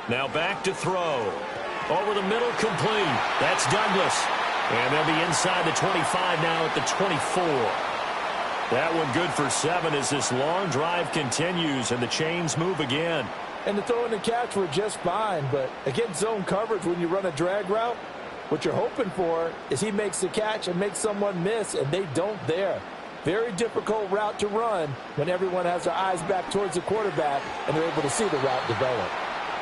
Now back to throw. Over the middle, complete. That's Douglas. And they'll be inside the 25 now at the 24. That one good for 7 as this long drive continues and the chains move again. And the throw and the catch were just fine, but against zone coverage when you run a drag route, what you're hoping for is he makes the catch and makes someone miss, and they don't there. Very difficult route to run when everyone has their eyes back towards the quarterback and they're able to see the route develop.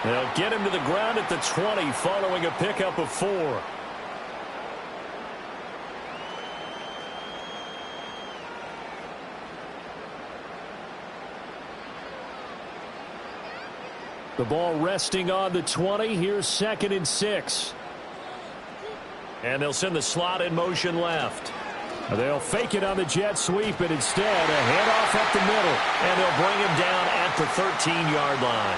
They'll get him to the ground at the 20 following a pickup of 4. The ball resting on the 20. Here's 2nd and 6. And they'll send the slot in motion left. They'll fake it on the jet sweep, and instead a handoff up the middle. And they'll bring him down at the 13-yard line.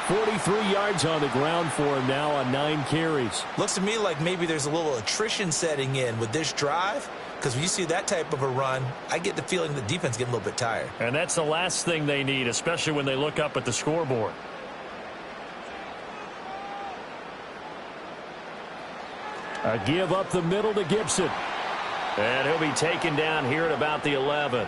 43 yards on the ground for him now on 9 carries. Looks to me like maybe there's a little attrition setting in with this drive. because when you see that type of a run, I get the feeling the defense getting a little bit tired. And that's the last thing they need, especially when they look up at the scoreboard. A give up the middle to Gibson. And he'll be taken down here at about the 11.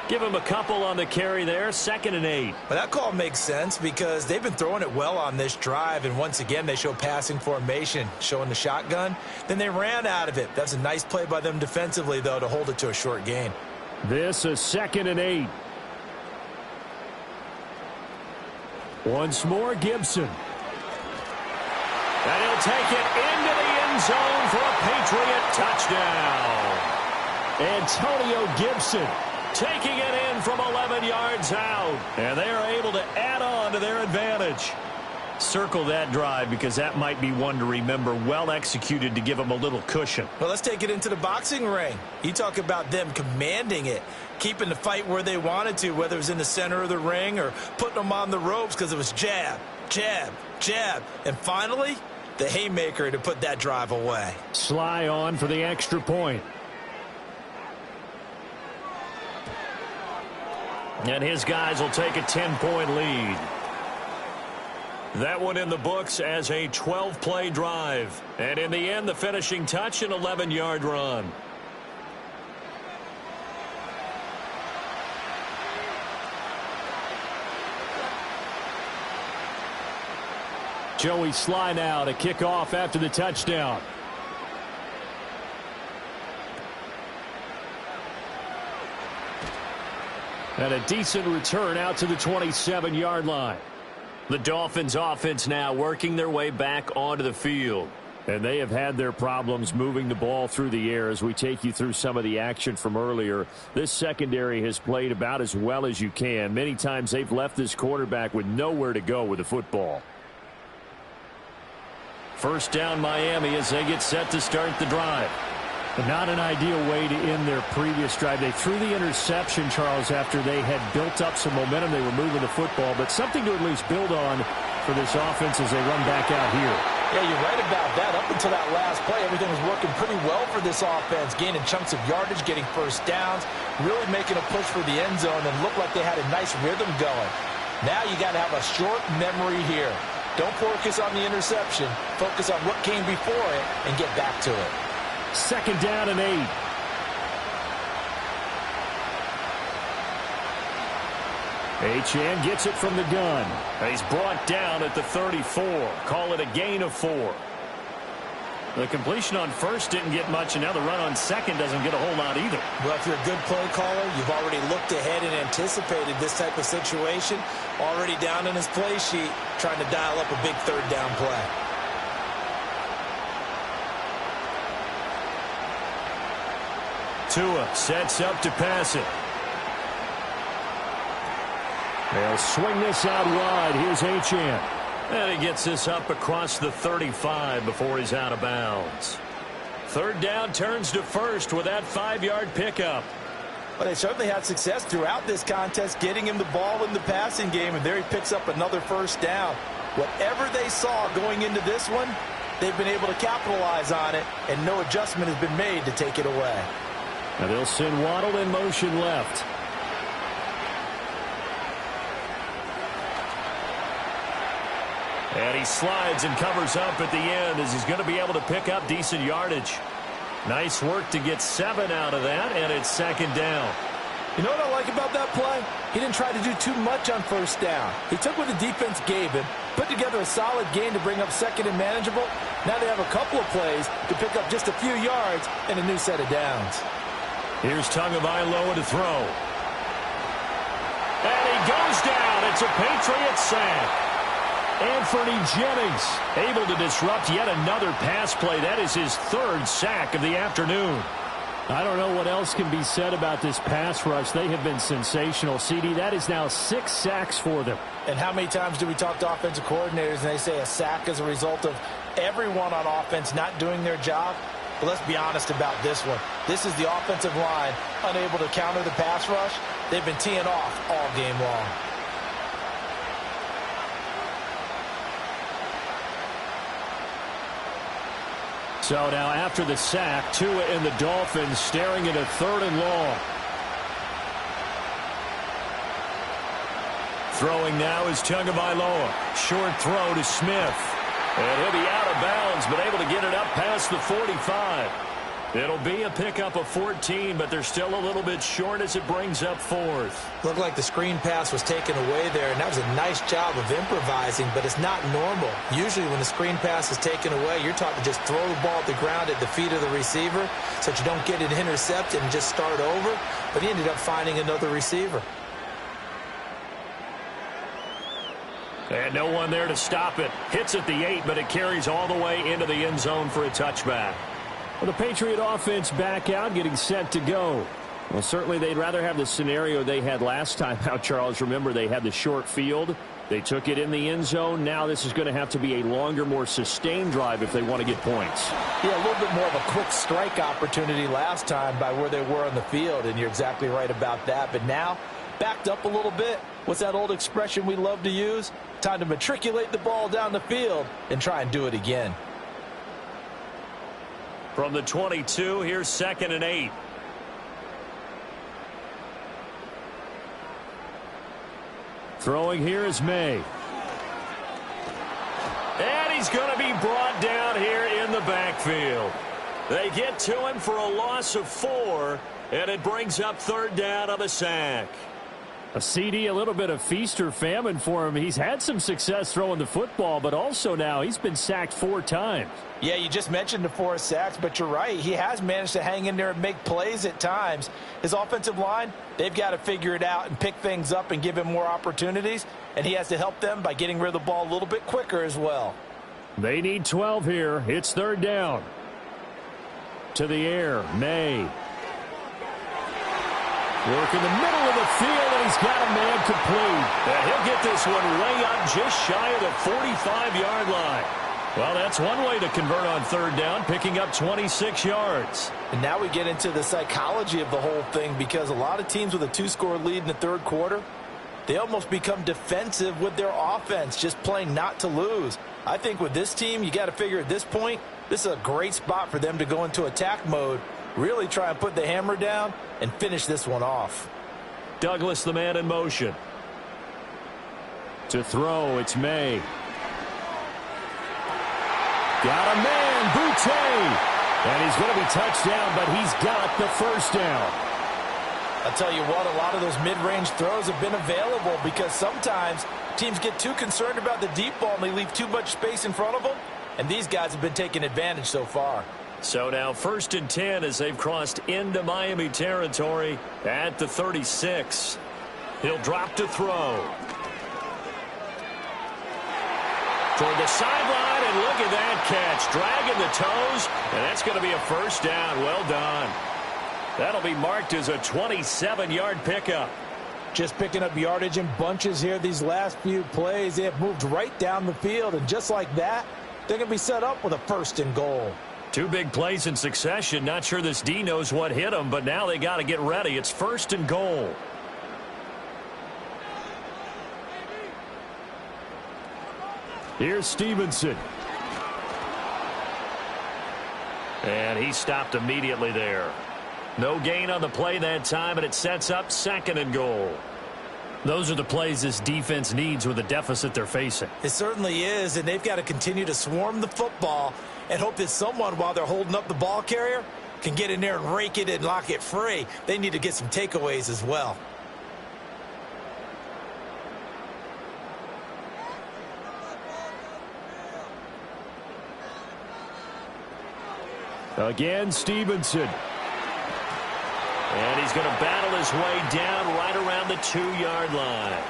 Give him a couple on the carry there, 2nd and 8. Well, that call makes sense because they've been throwing it well on this drive, and once again they show passing formation, showing the shotgun. Then they ran out of it. That's a nice play by them defensively, though, to hold it to a short gain. This is 2nd and 8. Once more, Gibson. And he'll take it into the end zone for a Patriot touchdown. Antonio Gibson Taking it in from 11 yards out. And they are able to add on to their advantage. Circle that drive because that might be one to remember. Well executed to give them a little cushion. Well, let's take it into the boxing ring. You talk about them commanding it, keeping the fight where they wanted to, whether it was in the center of the ring or putting them on the ropes because it was jab, jab, jab. And finally, the haymaker to put that drive away. Sly on for the extra point. And his guys will take a 10-point lead. That one in the books as a 12-play drive. And in the end, the finishing touch, an 11-yard run. Joey Sly now to kick off after the touchdown. And a decent return out to the 27-yard line. The Dolphins offense now working their way back onto the field. And they have had their problems moving the ball through the air as we take you through some of the action from earlier. This secondary has played about as well as you can. Many times they've left this quarterback with nowhere to go with the football. First down Miami as they get set to start the drive. Not an ideal way to end their previous drive. They threw the interception, Charles, after they had built up some momentum. They were moving the football, but something to at least build on for this offense as they run back out here. Yeah, you're right about that. Up until that last play, everything was working pretty well for this offense, gaining chunks of yardage, getting first downs, really making a push for the end zone, and looked like they had a nice rhythm going. Now you got to have a short memory here. Don't focus on the interception. Focus on what came before it and get back to it. 2nd down and 8. Achane gets it from the gun. He's brought down at the 34. Call it a gain of 4. The completion on first didn't get much, and now the run on second doesn't get a whole lot either. Well, if you're a good play caller, you've already looked ahead and anticipated this type of situation. Already down in his play sheet, trying to dial up a big third down play. Tua sets up to pass it. They'll swing this out wide. Here's Achane. And he gets this up across the 35 before he's out of bounds. Third down turns to first with that 5-yard pickup. Well, they certainly had success throughout this contest, getting him the ball in the passing game, and there he picks up another first down. Whatever they saw going into this one, they've been able to capitalize on it, and no adjustment has been made to take it away. Now they'll send Waddle in motion left. And he slides and covers up at the end as he's going to be able to pick up decent yardage. Nice work to get 7 out of that, and it's 2nd down. You know what I like about that play? He didn't try to do too much on first down. He took what the defense gave him, put together a solid gain to bring up 2nd and manageable. Now they have a couple of plays to pick up just a few yards and a new set of downs. Here's Tagovailoa to throw. And he goes down. It's a Patriot sack. Anthony Jennings able to disrupt yet another pass play. That is his 3rd sack of the afternoon. I don't know what else can be said about this pass rush. They have been sensational. CD, that is now 6 sacks for them. And how many times do we talk to offensive coordinators and they say a sack is a result of everyone on offense not doing their job? But let's be honest about this one. This is the offensive line unable to counter the pass rush. They've been teeing off all game long. So now after the sack, Tua and the Dolphins staring at a 3rd and long. Throwing now is Tagovailoa. Short throw to Smith. And he'll be out of bounds, but able to get it up past the 45. It'll be a pickup of 14, but they're still a little bit short as it brings up 4th. Looked like the screen pass was taken away there, and that was a nice job of improvising, but it's not normal. Usually when the screen pass is taken away, you're taught to just throw the ball at the ground at the feet of the receiver so that you don't get it intercepted and just start over, but he ended up finding another receiver. And no one there to stop it. Hits at the 8, but it carries all the way into the end zone for a touchback. Well, the Patriot offense back out, getting set to go. Well, certainly they'd rather have the scenario they had last time out, Charles. Remember, they had the short field. They took it in the end zone. Now this is going to have to be a longer, more sustained drive if they want to get points. Yeah, a little bit more of a quick strike opportunity last time by where they were on the field, and you're exactly right about that. But now, backed up a little bit. What's that old expression we love to use? Time to matriculate the ball down the field and try and do it again. From the 22, here's 2nd and 8. Throwing here is May. And he's going to be brought down here in the backfield. They get to him for a loss of 4, and it brings up 3rd down on the sack. A CD, a little bit of feast or famine for him. He's had some success throwing the football, but also now he's been sacked 4 times. Yeah, you just mentioned the 4 sacks, but you're right. He has managed to hang in there and make plays at times. His offensive line, they've got to figure it out and pick things up and give him more opportunities, and he has to help them by getting rid of the ball a little bit quicker as well. They need 12 here. It's 3rd down. To the air, May. Work in the middle of the field, and he's got a man complete. And he'll get this one way up just shy of the 45-yard line. Well, that's one way to convert on 3rd down, picking up 26 yards. And now we get into the psychology of the whole thing, because a lot of teams with a 2-score lead in the 3rd quarter, they almost become defensive with their offense, just playing not to lose. I think with this team, you got to figure at this point, this is a great spot for them to go into attack mode, really try and put the hammer down and finish this one off. Douglas, the man in motion. To throw, it's May. Got a man, Boutte. And he's going to be touched down, but he's got the 1st down. I'll tell you what, a lot of those mid-range throws have been available because sometimes teams get too concerned about the deep ball and they leave too much space in front of them, and these guys have been taking advantage so far. So now 1st and 10 as they've crossed into Miami territory at the 36. He'll drop to throw. Toward the sideline, and look at that catch. Dragging the toes, and that's going to be a 1st down. Well done. That'll be marked as a 27-yard pickup. Just picking up yardage in bunches here these last few plays. They have moved right down the field, and just like that, they're going to be set up with a 1st and goal. 2 big plays in succession. Not sure this D knows what hit him, but now they got to get ready. It's 1st and goal. Here's Stevenson. And he stopped immediately there. No gain on the play that time, and it sets up 2nd and goal. Those are the plays this defense needs with the deficit they're facing. It certainly is, and they've got to continue to swarm the football and hope that someone, while they're holding up the ball carrier, can get in there and rake it and lock it free. They need to get some takeaways as well. Again, Stevenson. And he's going to battle his way down right around the 2-yard line.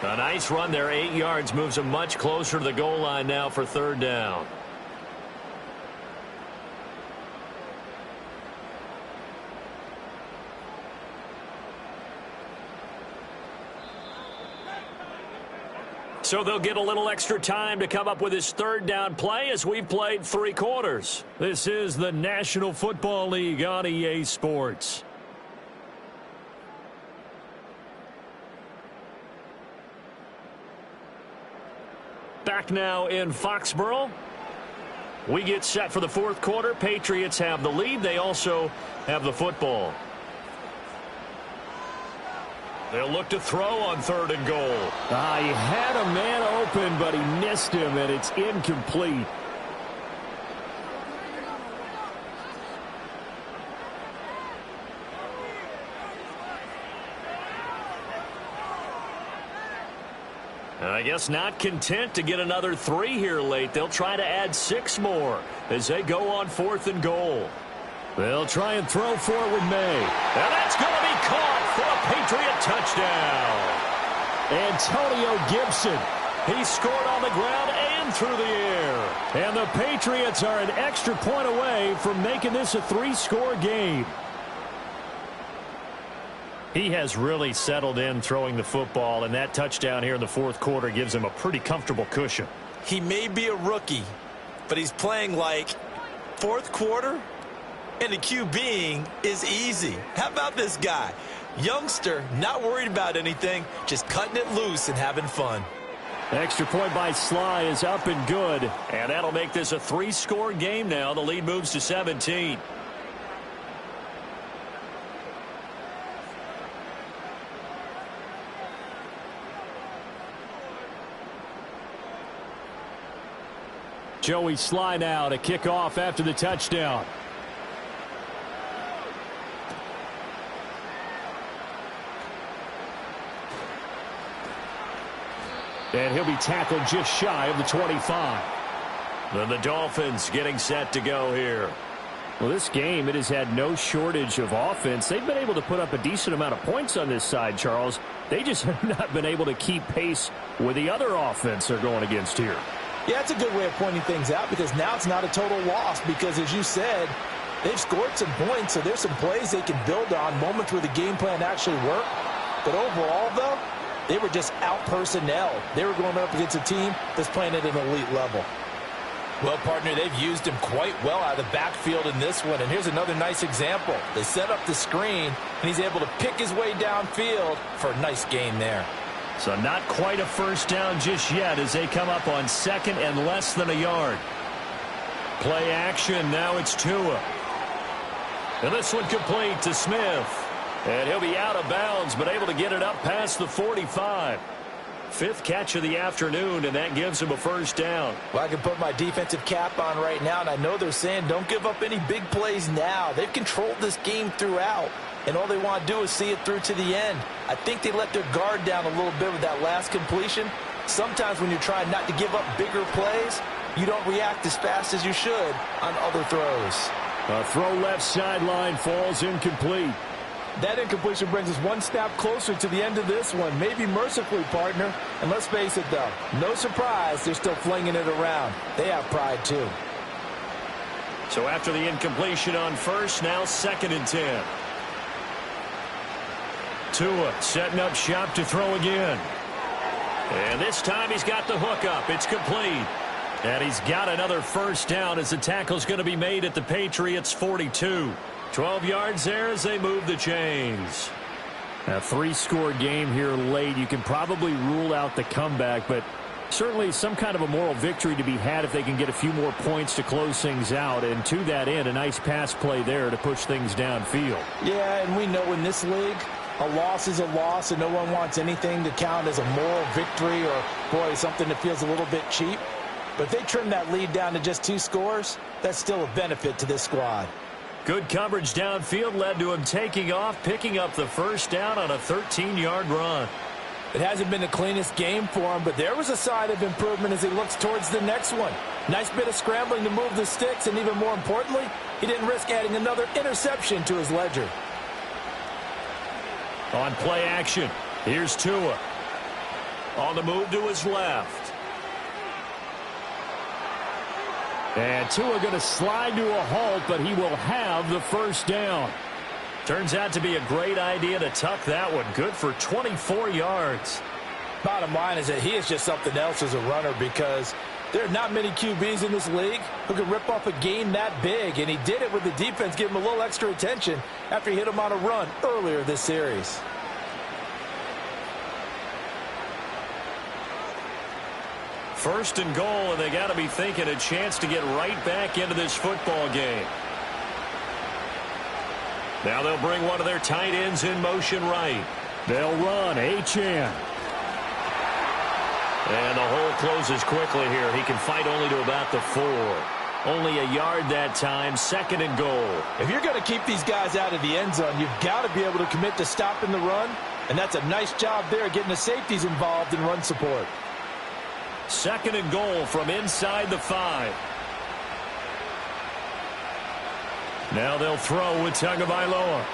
A nice run there, 8 yards, moves him much closer to the goal line now for 3rd down. So they'll get a little extra time to come up with his 3rd down play as we've played 3 quarters. This is the National Football League on EA Sports. Back now in Foxborough. We get set for the fourth quarter. Patriots have the lead. They also have the football. They'll look to throw on 3rd and goal. He had a man open, but he missed him, and it's incomplete. I guess not content to get another 3 here late. They'll try to add 6 more as they go on 4th and goal. They'll try and throw for it with May. And that's going to be caught for a Patriot touchdown. Antonio Gibson. He scored on the ground and through the air. And the Patriots are an extra point away from making this a 3-score game. He has really settled in throwing the football, and that touchdown here in the fourth quarter gives him a pretty comfortable cushion. He may be a rookie, but he's playing like fourth quarter, and the QBing is easy. How about this guy? Youngster, not worried about anything, just cutting it loose and having fun. Extra point by Sly is up and good. And that'll make this a 3-score game now. The lead moves to 17. Joey Sly now to kick off after the touchdown. And he'll be tackled just shy of the 25. Then the Dolphins getting set to go here. Well, this game, it has had no shortage of offense. They've been able to put up a decent amount of points on this side, Charles. They just have not been able to keep pace with the other offense they're going against here. Yeah, it's a good way of pointing things out because now it's not a total loss because, as you said, they've scored some points, so there's some plays they can build on, moments where the game plan actually worked. But overall, though, they were just out-personnel. They were going up against a team that's playing at an elite level. Well, partner, they've used him quite well out of the backfield in this one. And here's another nice example. They set up the screen, and he's able to pick his way downfield for a nice gain there. So not quite a first down just yet as they come up on 2nd and less than a yard. Play action. Now it's Tua. And this one complete to Smith. And he'll be out of bounds, but able to get it up past the 45. 5th catch of the afternoon, and that gives him a first down. Well, I can put my defensive cap on right now, and I know they're saying don't give up any big plays now. They've controlled this game throughout, and all they want to do is see it through to the end. I think they let their guard down a little bit with that last completion. Sometimes when you're trying not to give up bigger plays, you don't react as fast as you should on other throws. A throw left sideline falls incomplete. That incompletion brings us one snap closer to the end of this one. Maybe mercifully, partner. And let's face it, though, no surprise, they're still flinging it around. They have pride, too. So after the incompletion on 1st, now 2nd and 10. Tua setting up shop to throw again. And this time he's got the hook up. It's complete. And he's got another first down as the tackle's going to be made at the Patriots' 42. 12 yards there as they move the chains. A 3-score game here late. You can probably rule out the comeback, but certainly some kind of a moral victory to be had if they can get a few more points to close things out. And to that end, a nice pass play there to push things downfield. Yeah, and we know in this league, a loss is a loss, and no one wants anything to count as a moral victory or, boy, something that feels a little bit cheap. But if they trim that lead down to just 2 scores, that's still a benefit to this squad. Good coverage downfield led to him taking off, picking up the first down on a 13-yard run. It hasn't been the cleanest game for him, but there was a sign of improvement as he looks towards the next one. Nice bit of scrambling to move the sticks, and even more importantly, he didn't risk adding another interception to his ledger. On play action, here's Tua. On the move to his left. And Tua going to slide to a halt, but he will have the first down. Turns out to be a great idea to tuck that one. Good for 24 yards. Bottom line is that he is just something else as a runner because there are not many QBs in this league who can rip off a game that big, and he did it with the defense giving him a little extra attention after he hit him on a run earlier this series. First and goal, and they got to be thinking a chance to get right back into this football game. Now they'll bring one of their tight ends in motion right. They'll run Achane. And the hole closes quickly here. He can fight only to about the 4. Only a yard that time, second and goal. If you're going to keep these guys out of the end zone, you've got to be able to commit to stopping the run, and that's a nice job there getting the safeties involved in run support. Second and goal from inside the 5. Now they'll throw with Tagovailoa.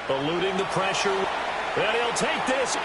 Eluding the pressure. And he'll take this